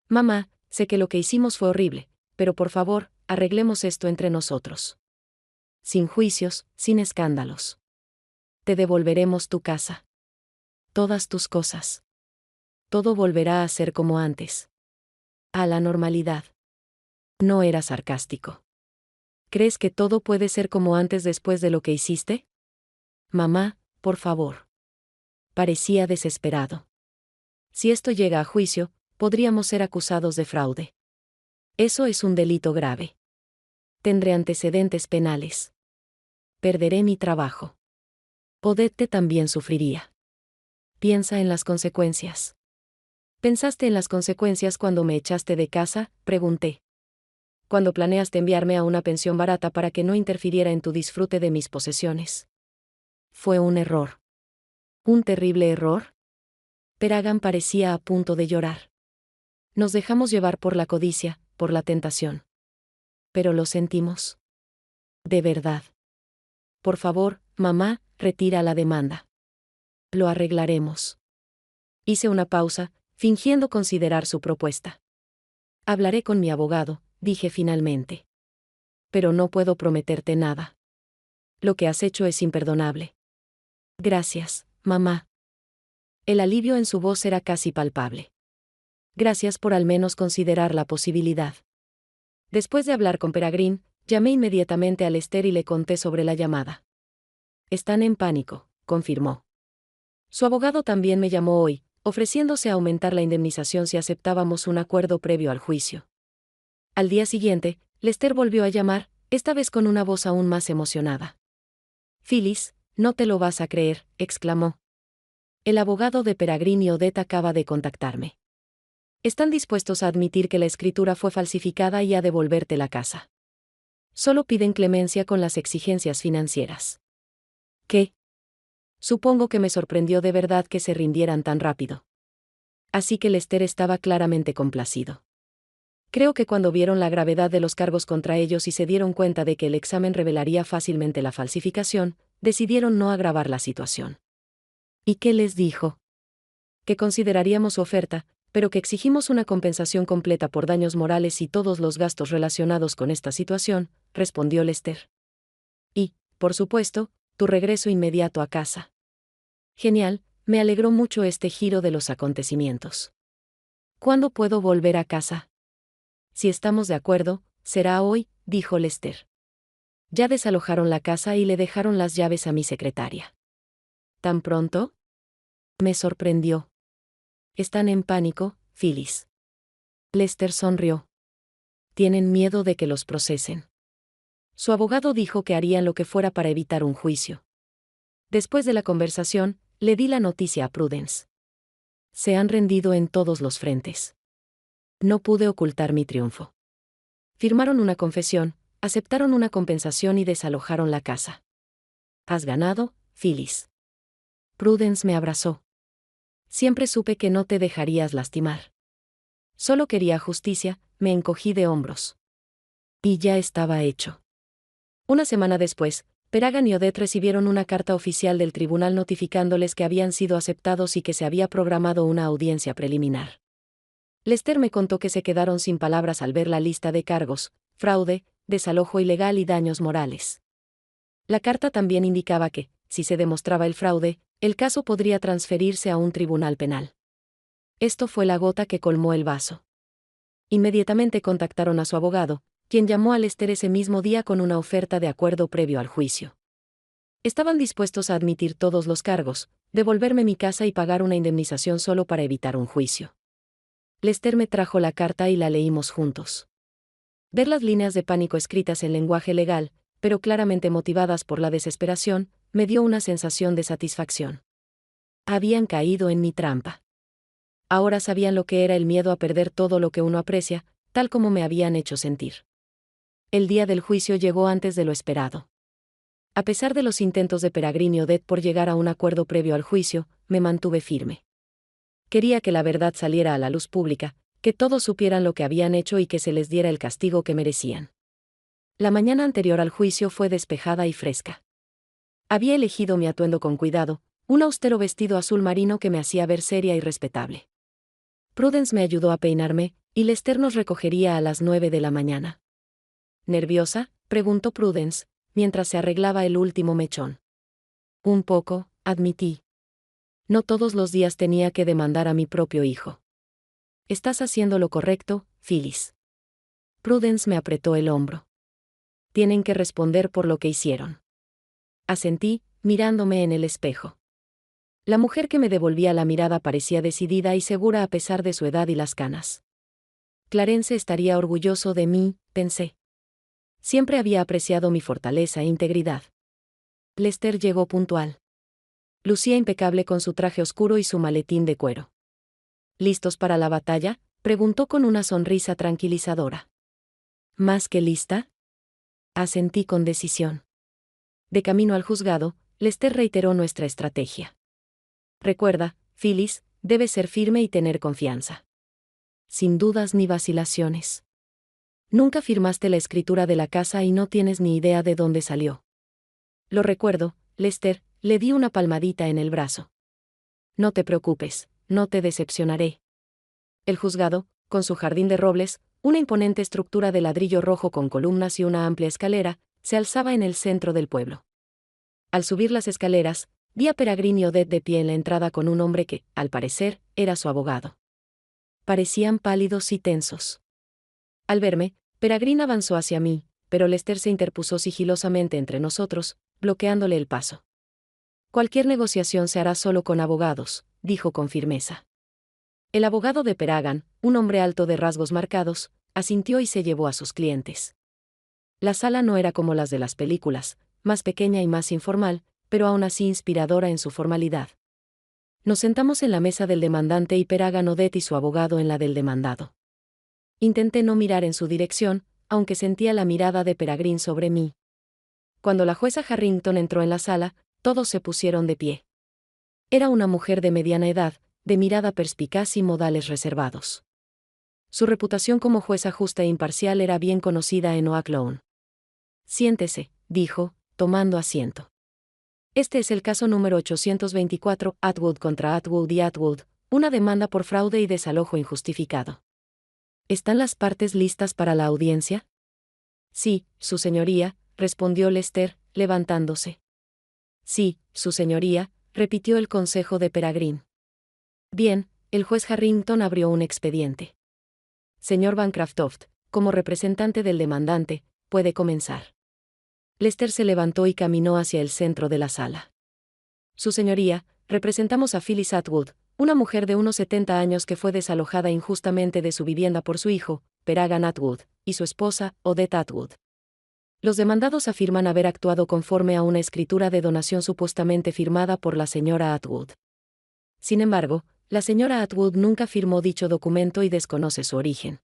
Mamá, sé que lo que hicimos fue horrible, pero por favor, arreglemos esto entre nosotros. Sin juicios, sin escándalos. Te devolveremos tu casa. Todas tus cosas. Todo volverá a ser como antes. A la normalidad. No era sarcástico. ¿Crees que todo puede ser como antes después de lo que hiciste? Mamá, por favor. Parecía desesperado. Si esto llega a juicio, podríamos ser acusados de fraude. Eso es un delito grave. Tendré antecedentes penales. Perderé mi trabajo. Odette también sufriría. Piensa en las consecuencias. ¿Pensaste en las consecuencias cuando me echaste de casa?, pregunté. Cuando planeaste enviarme a una pensión barata para que no interfiriera en tu disfrute de mis posesiones. Fue un error. ¿Un terrible error? Peragan parecía a punto de llorar. Nos dejamos llevar por la codicia, por la tentación. Pero lo sentimos. De verdad. Por favor, mamá, retira la demanda. Lo arreglaremos. Hice una pausa, fingiendo considerar su propuesta. Hablaré con mi abogado, dije finalmente. Pero no puedo prometerte nada. Lo que has hecho es imperdonable. Gracias, mamá. El alivio en su voz era casi palpable. Gracias por al menos considerar la posibilidad. Después de hablar con Peregrine, llamé inmediatamente a Lester y le conté sobre la llamada. Están en pánico, confirmó. Su abogado también me llamó hoy, ofreciéndose a aumentar la indemnización si aceptábamos un acuerdo previo al juicio. Al día siguiente, Lester volvió a llamar, esta vez con una voz aún más emocionada. Phyllis, no te lo vas a creer, exclamó. El abogado de Peregrine y Odette acaba de contactarme. Están dispuestos a admitir que la escritura fue falsificada y a devolverte la casa. Solo piden clemencia con las exigencias financieras. ¿Qué? Supongo que me sorprendió de verdad que se rindieran tan rápido. Así que Lester estaba claramente complacido. Creo que cuando vieron la gravedad de los cargos contra ellos y se dieron cuenta de que el examen revelaría fácilmente la falsificación, decidieron no agravar la situación. ¿Y qué les dijo? Que consideraríamos su oferta, pero que exigimos una compensación completa por daños morales y todos los gastos relacionados con esta situación, respondió Lester. Y, por supuesto, tu regreso inmediato a casa. Genial, me alegró mucho este giro de los acontecimientos. ¿Cuándo puedo volver a casa? Si estamos de acuerdo, será hoy, dijo Lester. Ya desalojaron la casa y le dejaron las llaves a mi secretaria. ¿Tan pronto? Me sorprendió. Están en pánico, Phyllis. Lester sonrió. Tienen miedo de que los procesen. Su abogado dijo que harían lo que fuera para evitar un juicio. Después de la conversación, le di la noticia a Prudence. Se han rendido en todos los frentes. No pude ocultar mi triunfo. Firmaron una confesión, aceptaron una compensación y desalojaron la casa. Has ganado, Phyllis. Prudence me abrazó. Siempre supe que no te dejarías lastimar. Solo quería justicia, me encogí de hombros. Y ya estaba hecho. Una semana después, Peregrine y Odette recibieron una carta oficial del tribunal notificándoles que habían sido aceptados y que se había programado una audiencia preliminar. Lester me contó que se quedaron sin palabras al ver la lista de cargos: fraude, desalojo ilegal y daños morales. La carta también indicaba que, si se demostraba el fraude, el caso podría transferirse a un tribunal penal. Esto fue la gota que colmó el vaso. Inmediatamente contactaron a su abogado, quien llamó a Lester ese mismo día con una oferta de acuerdo previo al juicio. Estaban dispuestos a admitir todos los cargos, devolverme mi casa y pagar una indemnización solo para evitar un juicio. Lester me trajo la carta y la leímos juntos. Ver las líneas de pánico escritas en lenguaje legal, pero claramente motivadas por la desesperación, me dio una sensación de satisfacción. Habían caído en mi trampa. Ahora sabían lo que era el miedo a perder todo lo que uno aprecia, tal como me habían hecho sentir. El día del juicio llegó antes de lo esperado. A pesar de los intentos de Peregrine y Odette por llegar a un acuerdo previo al juicio, me mantuve firme. Quería que la verdad saliera a la luz pública, que todos supieran lo que habían hecho y que se les diera el castigo que merecían. La mañana anterior al juicio fue despejada y fresca. Había elegido mi atuendo con cuidado, un austero vestido azul marino que me hacía ver seria y respetable. Prudence me ayudó a peinarme, y Lester nos recogería a las 9 de la mañana. ¿Nerviosa?, preguntó Prudence, mientras se arreglaba el último mechón. Un poco, admití. No todos los días tenía que demandar a mi propio hijo. Estás haciendo lo correcto, Phyllis. Prudence me apretó el hombro. Tienen que responder por lo que hicieron. Asentí, mirándome en el espejo. La mujer que me devolvía la mirada parecía decidida y segura a pesar de su edad y las canas. Clarence estaría orgulloso de mí, pensé. Siempre había apreciado mi fortaleza e integridad. Lester llegó puntual. Lucía impecable con su traje oscuro y su maletín de cuero. ¿Listos para la batalla?, preguntó con una sonrisa tranquilizadora. ¿Más que lista? Asentí con decisión. De camino al juzgado, Lester reiteró nuestra estrategia. Recuerda, Phyllis, debes ser firme y tener confianza. Sin dudas ni vacilaciones. Nunca firmaste la escritura de la casa y no tienes ni idea de dónde salió. Lo recuerdo, Lester, le di una palmadita en el brazo. No te preocupes, no te decepcionaré. El juzgado, con su jardín de robles, Una imponente estructura de ladrillo rojo con columnas y una amplia escalera se alzaba en el centro del pueblo. Al subir las escaleras, vi a Peregrine y Odette de pie en la entrada con un hombre que, al parecer, era su abogado. Parecían pálidos y tensos. Al verme, Peregrine avanzó hacia mí, pero Lester se interpuso sigilosamente entre nosotros, bloqueándole el paso. Cualquier negociación se hará solo con abogados, dijo con firmeza. El abogado de Peregrine, un hombre alto de rasgos marcados, asintió y se llevó a sus clientes. La sala no era como las de las películas, más pequeña y más informal, pero aún así inspiradora en su formalidad. Nos sentamos en la mesa del demandante y Peregrine, Odette y su abogado en la del demandado. Intenté no mirar en su dirección, aunque sentía la mirada de Peregrine sobre mí. Cuando la jueza Harrington entró en la sala, todos se pusieron de pie. Era una mujer de mediana edad, de mirada perspicaz y modales reservados. Su reputación como jueza justa e imparcial era bien conocida en Oak Lawn. Siéntese, dijo, tomando asiento. Este es el caso número 824, Atwood contra Atwood y Atwood, una demanda por fraude y desalojo injustificado. ¿Están las partes listas para la audiencia? Sí, su señoría, respondió Lester, levantándose. Sí, su señoría, repitió el consejo de Peregrine. Bien, el juez Harrington abrió un expediente. Señor Bancroft, como representante del demandante, puede comenzar. Lester se levantó y caminó hacia el centro de la sala. Su señoría, representamos a Phyllis Atwood, una mujer de unos 70 años que fue desalojada injustamente de su vivienda por su hijo, Peregrine Atwood, y su esposa, Odette Atwood. Los demandados afirman haber actuado conforme a una escritura de donación supuestamente firmada por la señora Atwood. Sin embargo, la señora Atwood nunca firmó dicho documento y desconoce su origen.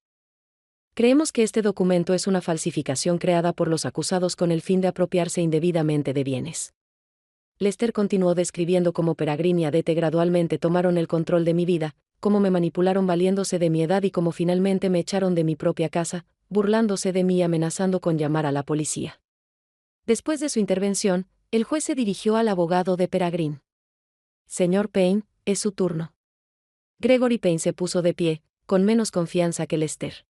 Creemos que este documento es una falsificación creada por los acusados con el fin de apropiarse indebidamente de bienes. Lester continuó describiendo cómo Peregrine y Odette gradualmente tomaron el control de mi vida, cómo me manipularon valiéndose de mi edad y cómo finalmente me echaron de mi propia casa, burlándose de mí y amenazando con llamar a la policía. Después de su intervención, el juez se dirigió al abogado de Peregrine. Señor Payne, es su turno. Gregory Payne se puso de pie, con menos confianza que Lester.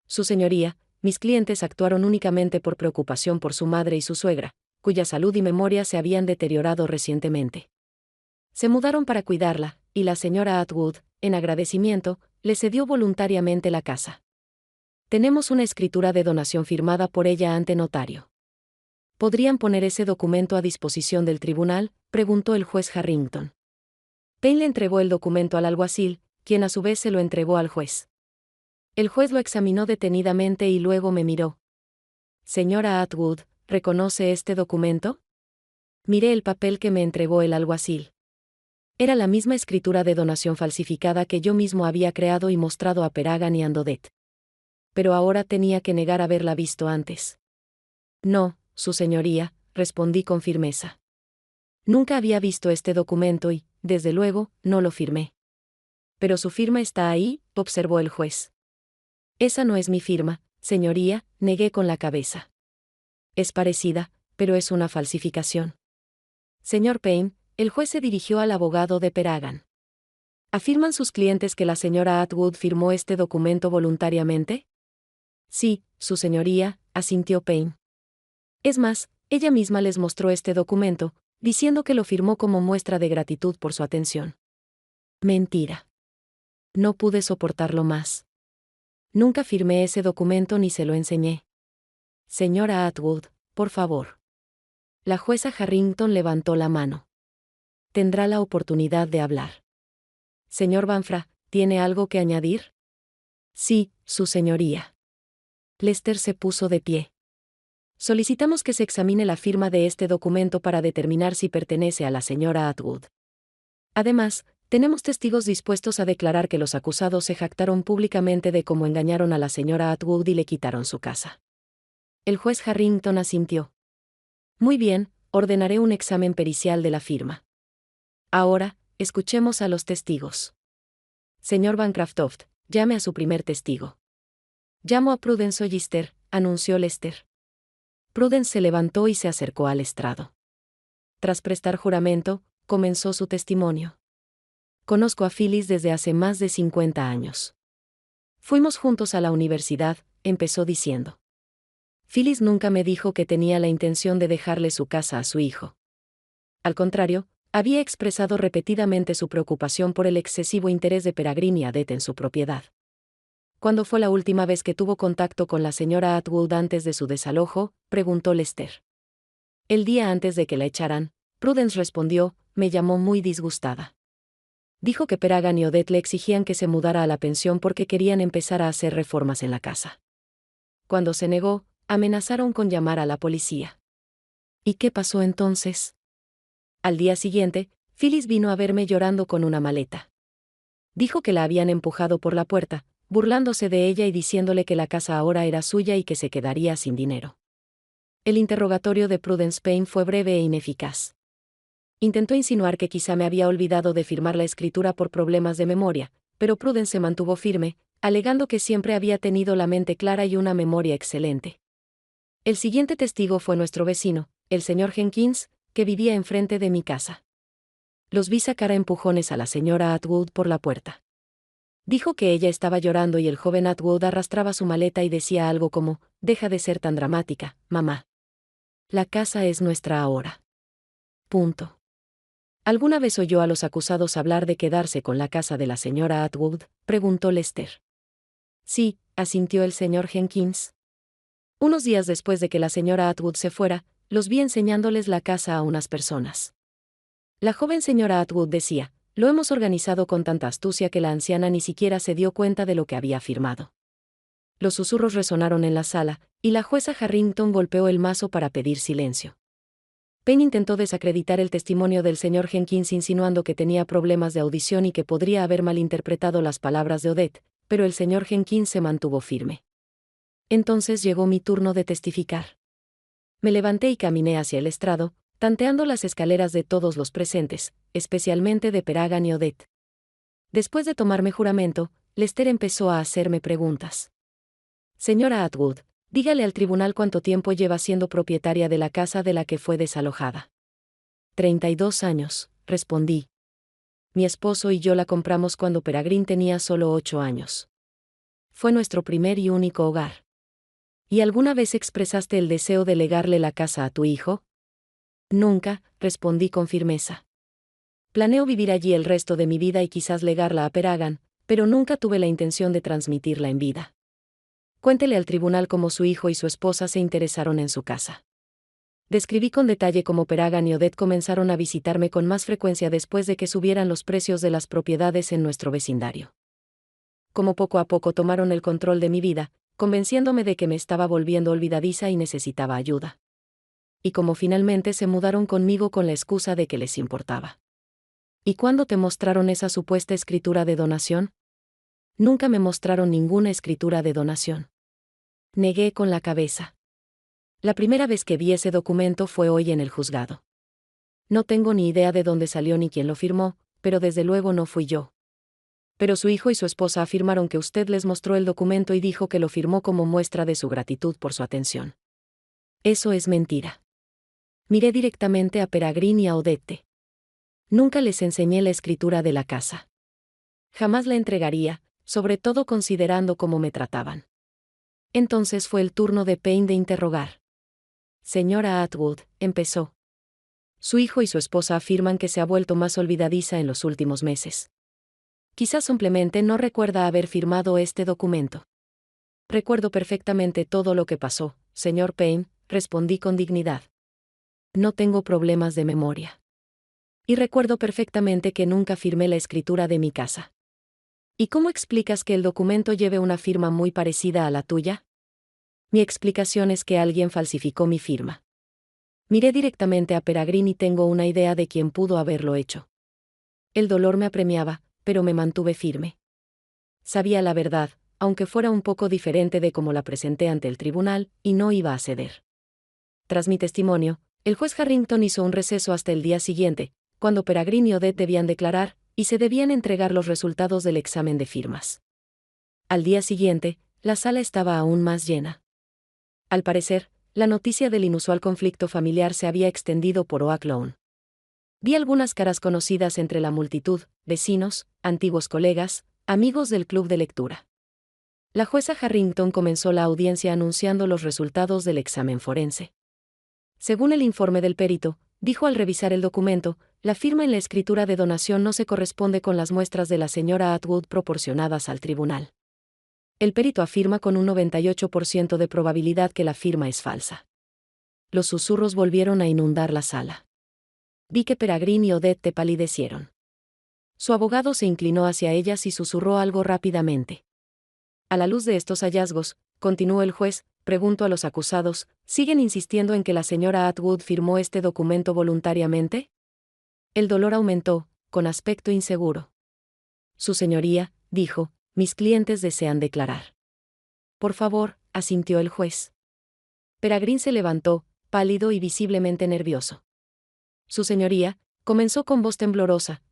Su señoría, mis clientes actuaron únicamente por preocupación por su madre y su suegra, cuya salud y memoria se habían deteriorado recientemente. Se mudaron para cuidarla, y la señora Atwood, en agradecimiento, le cedió voluntariamente la casa. Tenemos una escritura de donación firmada por ella ante notario. ¿Podrían poner ese documento a disposición del tribunal?, preguntó el juez Harrington. Payne le entregó el documento al alguacil, quien a su vez se lo entregó al juez. El juez lo examinó detenidamente y luego me miró. Señora Atwood, ¿reconoce este documento? Miré el papel que me entregó el alguacil. Era la misma escritura de donación falsificada que yo mismo había creado y mostrado a Peregrine y Odette. Pero ahora tenía que negar haberla visto antes. No, su señoría, respondí con firmeza. Nunca había visto este documento y, desde luego, no lo firmé. Pero su firma está ahí, observó el juez. Esa no es mi firma, señoría, negué con la cabeza. Es parecida, pero es una falsificación. Señor Payne, el juez se dirigió al abogado de Peregrine. ¿Afirman sus clientes que la señora Atwood firmó este documento voluntariamente? Sí, su señoría, asintió Payne. Es más, ella misma les mostró este documento, diciendo que lo firmó como muestra de gratitud por su atención. Mentira. No pude soportarlo más. Nunca firmé ese documento ni se lo enseñé. Señora Atwood, por favor. La jueza Harrington levantó la mano. Tendrá la oportunidad de hablar. Señor Banfra, ¿tiene algo que añadir? Sí, su señoría. Lester se puso de pie. Solicitamos que se examine la firma de este documento para determinar si pertenece a la señora Atwood. Además, tenemos testigos dispuestos a declarar que los acusados se jactaron públicamente de cómo engañaron a la señora Atwood y le quitaron su casa. El juez Harrington asintió. Muy bien, ordenaré un examen pericial de la firma. Ahora, escuchemos a los testigos. Señor Bancroft, llame a su primer testigo. Llamo a Prudence Hollister, anunció Lester. Prudence se levantó y se acercó al estrado. Tras prestar juramento, comenzó su testimonio. Conozco a Phyllis desde hace más de 50 años. Fuimos juntos a la universidad, empezó diciendo. Phyllis nunca me dijo que tenía la intención de dejarle su casa a su hijo. Al contrario, había expresado repetidamente su preocupación por el excesivo interés de Peregrine y Odette en su propiedad. ¿Cuándo fue la última vez que tuvo contacto con la señora Atwood antes de su desalojo?, preguntó Lester. El día antes de que la echaran, Prudence respondió, me llamó muy disgustada. Dijo que Peregrine y Odette le exigían que se mudara a la pensión porque querían empezar a hacer reformas en la casa. Cuando se negó, amenazaron con llamar a la policía. ¿Y qué pasó entonces? Al día siguiente, Phyllis vino a verme llorando con una maleta. Dijo que la habían empujado por la puerta, burlándose de ella y diciéndole que la casa ahora era suya y que se quedaría sin dinero. El interrogatorio de Prudence Payne fue breve e ineficaz. Intentó insinuar que quizá me había olvidado de firmar la escritura por problemas de memoria, pero Prudence se mantuvo firme, alegando que siempre había tenido la mente clara y una memoria excelente. El siguiente testigo fue nuestro vecino, el señor Jenkins, que vivía enfrente de mi casa. Los vi sacar a empujones a la señora Atwood por la puerta. Dijo que ella estaba llorando y el joven Atwood arrastraba su maleta y decía algo como, deja de ser tan dramática, mamá. La casa es nuestra ahora. Punto. ¿Alguna vez oyó a los acusados hablar de quedarse con la casa de la señora Atwood?, preguntó Lester. Sí, asintió el señor Jenkins. Unos días después de que la señora Atwood se fuera, los vi enseñándoles la casa a unas personas. La joven señora Atwood decía, lo hemos organizado con tanta astucia que la anciana ni siquiera se dio cuenta de lo que había firmado. Los susurros resonaron en la sala, y la jueza Harrington golpeó el mazo para pedir silencio. Payne intentó desacreditar el testimonio del señor Jenkins insinuando que tenía problemas de audición y que podría haber malinterpretado las palabras de Odette, pero el señor Jenkins se mantuvo firme. Entonces llegó mi turno de testificar. Me levanté y caminé hacia el estrado, tanteando las escaleras de todos los presentes, especialmente de Peregrine y Odette. Después de tomarme juramento, Lester empezó a hacerme preguntas. Señora Atwood, dígale al tribunal cuánto tiempo lleva siendo propietaria de la casa de la que fue desalojada. 32 años, respondí. Mi esposo y yo la compramos cuando Peregrine tenía solo 8 años. Fue nuestro primer y único hogar. ¿Y alguna vez expresaste el deseo de legarle la casa a tu hijo? Nunca, respondí con firmeza. Planeo vivir allí el resto de mi vida y quizás legarla a Peregrine, pero nunca tuve la intención de transmitirla en vida. Cuéntele al tribunal cómo su hijo y su esposa se interesaron en su casa. Describí con detalle cómo Peregrine y Odette comenzaron a visitarme con más frecuencia después de que subieran los precios de las propiedades en nuestro vecindario. Cómo poco a poco tomaron el control de mi vida, convenciéndome de que me estaba volviendo olvidadiza y necesitaba ayuda. Y cómo finalmente se mudaron conmigo con la excusa de que les importaba. ¿Y cuándo te mostraron esa supuesta escritura de donación? Nunca me mostraron ninguna escritura de donación. Negué con la cabeza. La primera vez que vi ese documento fue hoy en el juzgado. No tengo ni idea de dónde salió ni quién lo firmó, pero desde luego no fui yo. Pero su hijo y su esposa afirmaron que usted les mostró el documento y dijo que lo firmó como muestra de su gratitud por su atención. Eso es mentira. Miré directamente a Peregrine y a Odette. Nunca les enseñé la escritura de la casa. Jamás la entregaría, sobre todo considerando cómo me trataban. Entonces fue el turno de Payne de interrogar. Señora Atwood, empezó. Su hijo y su esposa afirman que se ha vuelto más olvidadiza en los últimos meses. Quizás simplemente no recuerda haber firmado este documento. Recuerdo perfectamente todo lo que pasó, señor Payne, respondí con dignidad. No tengo problemas de memoria. Y recuerdo perfectamente que nunca firmé la escritura de mi casa. ¿Y cómo explicas que el documento lleve una firma muy parecida a la tuya? Mi explicación es que alguien falsificó mi firma. Miré directamente a Peregrine y tengo una idea de quién pudo haberlo hecho. El dolor me apremiaba, pero me mantuve firme. Sabía la verdad, aunque fuera un poco diferente de cómo la presenté ante el tribunal, y no iba a ceder. Tras mi testimonio, el juez Harrington hizo un receso hasta el día siguiente, cuando Peregrine y Odette debían declarar, y se debían entregar los resultados del examen de firmas. Al día siguiente, la sala estaba aún más llena. Al parecer, la noticia del inusual conflicto familiar se había extendido por Oak Lawn. Vi algunas caras conocidas entre la multitud, vecinos, antiguos colegas, amigos del club de lectura. La jueza Harrington comenzó la audiencia anunciando los resultados del examen forense. Según el informe del perito, dijo al revisar el documento, la firma en la escritura de donación no se corresponde con las muestras de la señora Atwood proporcionadas al tribunal. El perito afirma con un 98% de probabilidad que la firma es falsa. Los susurros volvieron a inundar la sala. Vi que Peregrine y Odette palidecieron. Su abogado se inclinó hacia ellas y susurró algo rápidamente. A la luz de estos hallazgos, continuó el juez, preguntó a los acusados, ¿siguen insistiendo en que la señora Atwood firmó este documento voluntariamente? El dolor aumentó, con aspecto inseguro. Su señoría, dijo, mis clientes desean declarar. Por favor, asintió el juez. Peregrine se levantó, pálido y visiblemente nervioso. Su señoría, comenzó con voz temblorosa,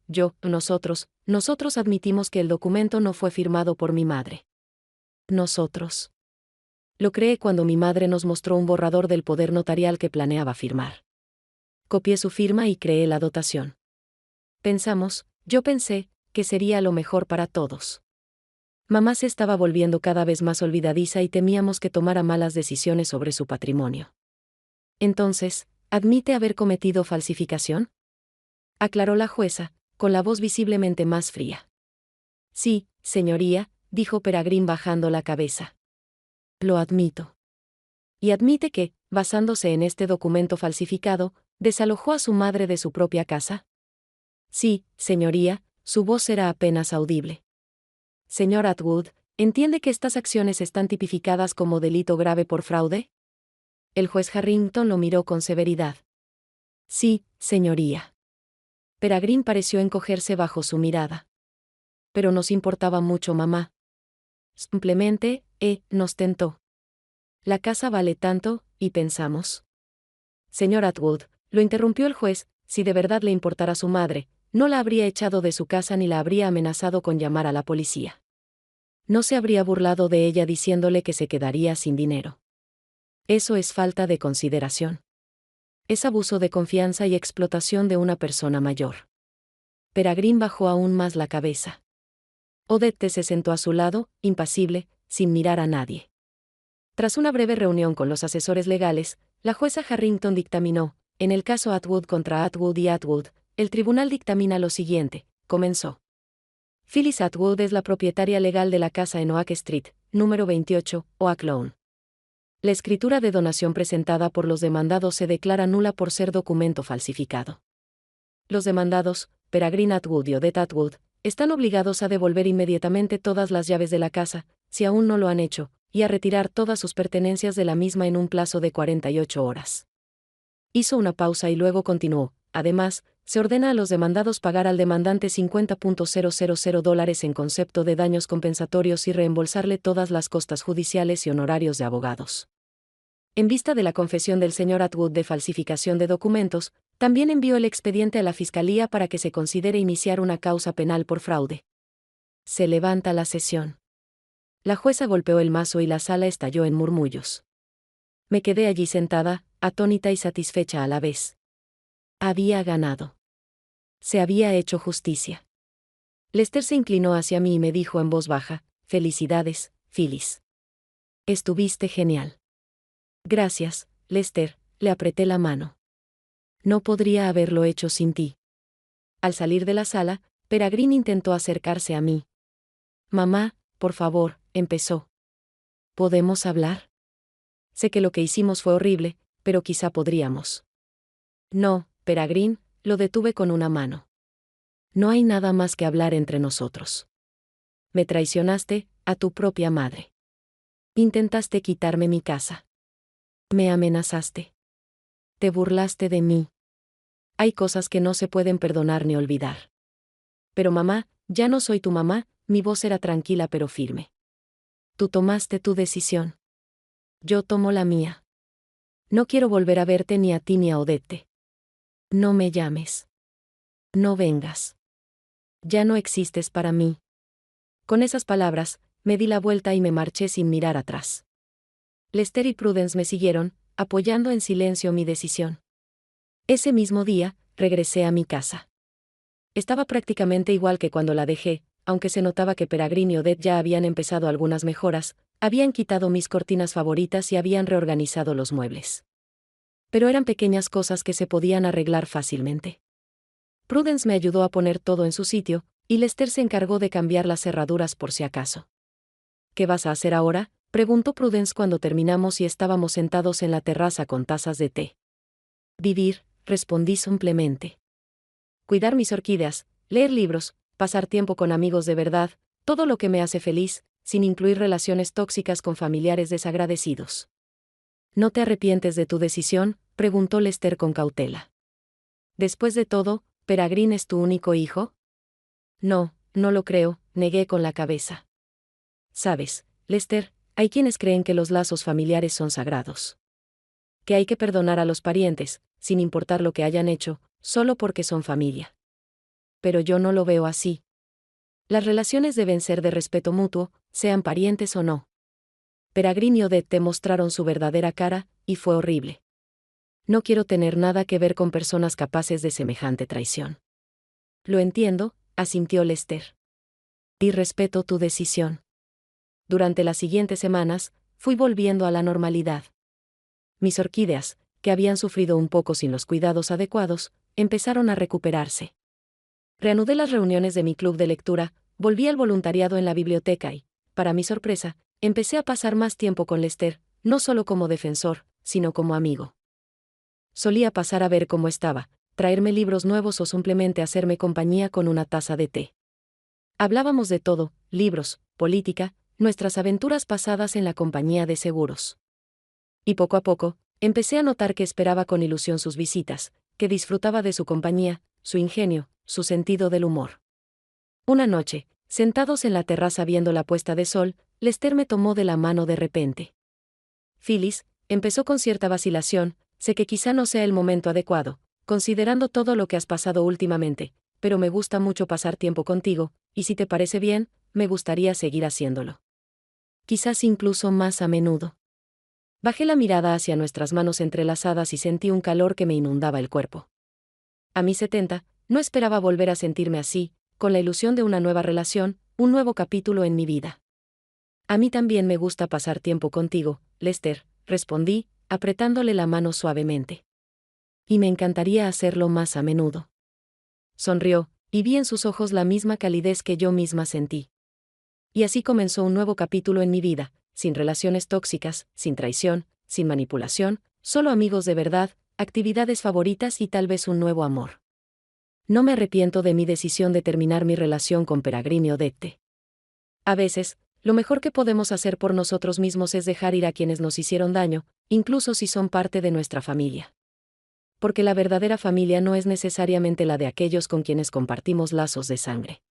nosotros admitimos que el documento no fue firmado por mi madre. Nosotros. Lo creé cuando mi madre nos mostró un borrador del poder notarial que planeaba firmar. Copié su firma y creé la dotación. Yo pensé, que sería lo mejor para todos. Mamá se estaba volviendo cada vez más olvidadiza y temíamos que tomara malas decisiones sobre su patrimonio. Entonces, ¿admite haber cometido falsificación?, aclaró la jueza, con la voz visiblemente más fría. Sí, señoría, dijo Peregrine bajando la cabeza. Lo admito. Y admite que, basándose en este documento falsificado, desalojó a su madre de su propia casa. Sí, señoría, su voz era apenas audible. Señor Atwood, ¿entiende que estas acciones están tipificadas como delito grave por fraude? El juez Harrington lo miró con severidad. Sí, señoría. Peregrine pareció encogerse bajo su mirada. Pero nos importaba mucho mamá. Simplemente, nos tentó. La casa vale tanto, y pensamos. Señor Atwood, lo interrumpió el juez, si de verdad le importara su madre, no la habría echado de su casa ni la habría amenazado con llamar a la policía. No se habría burlado de ella diciéndole que se quedaría sin dinero. Eso es falta de consideración. Es abuso de confianza y explotación de una persona mayor. Peregrine bajó aún más la cabeza. Odette se sentó a su lado, impasible, sin mirar a nadie. Tras una breve reunión con los asesores legales, la jueza Harrington dictaminó, en el caso Atwood contra Atwood y Atwood, el tribunal dictamina lo siguiente, comenzó. Phyllis Atwood es la propietaria legal de la casa en Oak Street, número 28, Oak Lawn. La escritura de donación presentada por los demandados se declara nula por ser documento falsificado. Los demandados, Peregrine Atwood y Odette Atwood, están obligados a devolver inmediatamente todas las llaves de la casa, si aún no lo han hecho, y a retirar todas sus pertenencias de la misma en un plazo de 48 horas. Hizo una pausa y luego continuó. Además, se ordena a los demandados pagar al demandante $50,000 en concepto de daños compensatorios y reembolsarle todas las costas judiciales y honorarios de abogados. En vista de la confesión del señor Atwood de falsificación de documentos, también envió el expediente a la Fiscalía para que se considere iniciar una causa penal por fraude. Se levanta la sesión. La jueza golpeó el mazo y la sala estalló en murmullos. Me quedé allí sentada, atónita y satisfecha a la vez. Había ganado. Se había hecho justicia. Lester se inclinó hacia mí y me dijo en voz baja, felicidades, Phyllis. Estuviste genial. Gracias, Lester, le apreté la mano. No podría haberlo hecho sin ti. Al salir de la sala, Peregrine intentó acercarse a mí. Mamá, por favor, empezó. ¿Podemos hablar? Sé que lo que hicimos fue horrible, pero quizá podríamos. No, Peregrine, lo detuve con una mano. No hay nada más que hablar entre nosotros. Me traicionaste, a tu propia madre. Intentaste quitarme mi casa. Me amenazaste. Te burlaste de mí. Hay cosas que no se pueden perdonar ni olvidar. Pero mamá, ya no soy tu mamá, mi voz era tranquila pero firme. Tú tomaste tu decisión. Yo tomo la mía. No quiero volver a verte ni a ti ni a Odette. No me llames. No vengas. Ya no existes para mí. Con esas palabras, me di la vuelta y me marché sin mirar atrás. Lester y Prudence me siguieron, apoyando en silencio mi decisión. Ese mismo día, regresé a mi casa. Estaba prácticamente igual que cuando la dejé, aunque se notaba que Peregrine y Odette ya habían empezado algunas mejoras, habían quitado mis cortinas favoritas y habían reorganizado los muebles. Pero eran pequeñas cosas que se podían arreglar fácilmente. Prudence me ayudó a poner todo en su sitio, y Lester se encargó de cambiar las cerraduras por si acaso. ¿Qué vas a hacer ahora?, preguntó Prudence cuando terminamos y estábamos sentados en la terraza con tazas de té. Vivir, respondí simplemente. Cuidar mis orquídeas, leer libros, pasar tiempo con amigos de verdad, todo lo que me hace feliz, sin incluir relaciones tóxicas con familiares desagradecidos. ¿No te arrepientes de tu decisión?, preguntó Lester con cautela. Después de todo, ¿Peregrine es tu único hijo? No, no lo creo, negué con la cabeza. Sabes, Lester, hay quienes creen que los lazos familiares son sagrados. Que hay que perdonar a los parientes, sin importar lo que hayan hecho, solo porque son familia. Pero yo no lo veo así. Las relaciones deben ser de respeto mutuo, sean parientes o no. Peregrine y Odette te mostraron su verdadera cara, y fue horrible. No quiero tener nada que ver con personas capaces de semejante traición. Lo entiendo, asintió Lester. Y respeto tu decisión. Durante las siguientes semanas, fui volviendo a la normalidad. Mis orquídeas, que habían sufrido un poco sin los cuidados adecuados, empezaron a recuperarse. Reanudé las reuniones de mi club de lectura, volví al voluntariado en la biblioteca y, para mi sorpresa, empecé a pasar más tiempo con Lester, no solo como defensor, sino como amigo. Solía pasar a ver cómo estaba, traerme libros nuevos o simplemente hacerme compañía con una taza de té. Hablábamos de todo, libros, política, nuestras aventuras pasadas en la compañía de seguros. Y poco a poco, empecé a notar que esperaba con ilusión sus visitas, que disfrutaba de su compañía, su ingenio, su sentido del humor. Una noche, sentados en la terraza viendo la puesta de sol, Lester me tomó de la mano de repente. Phyllis, empezó con cierta vacilación, sé que quizá no sea el momento adecuado, considerando todo lo que has pasado últimamente, pero me gusta mucho pasar tiempo contigo, y si te parece bien, me gustaría seguir haciéndolo. Quizás incluso más a menudo. Bajé la mirada hacia nuestras manos entrelazadas y sentí un calor que me inundaba el cuerpo. A mis 70, no esperaba volver a sentirme así, con la ilusión de una nueva relación, un nuevo capítulo en mi vida. A mí también me gusta pasar tiempo contigo, Lester, respondí, apretándole la mano suavemente. Y me encantaría hacerlo más a menudo. Sonrió, y vi en sus ojos la misma calidez que yo misma sentí. Y así comenzó un nuevo capítulo en mi vida, sin relaciones tóxicas, sin traición, sin manipulación, solo amigos de verdad, actividades favoritas y tal vez un nuevo amor. No me arrepiento de mi decisión de terminar mi relación con Peregrine y Odette. A veces, lo mejor que podemos hacer por nosotros mismos es dejar ir a quienes nos hicieron daño, incluso si son parte de nuestra familia. Porque la verdadera familia no es necesariamente la de aquellos con quienes compartimos lazos de sangre.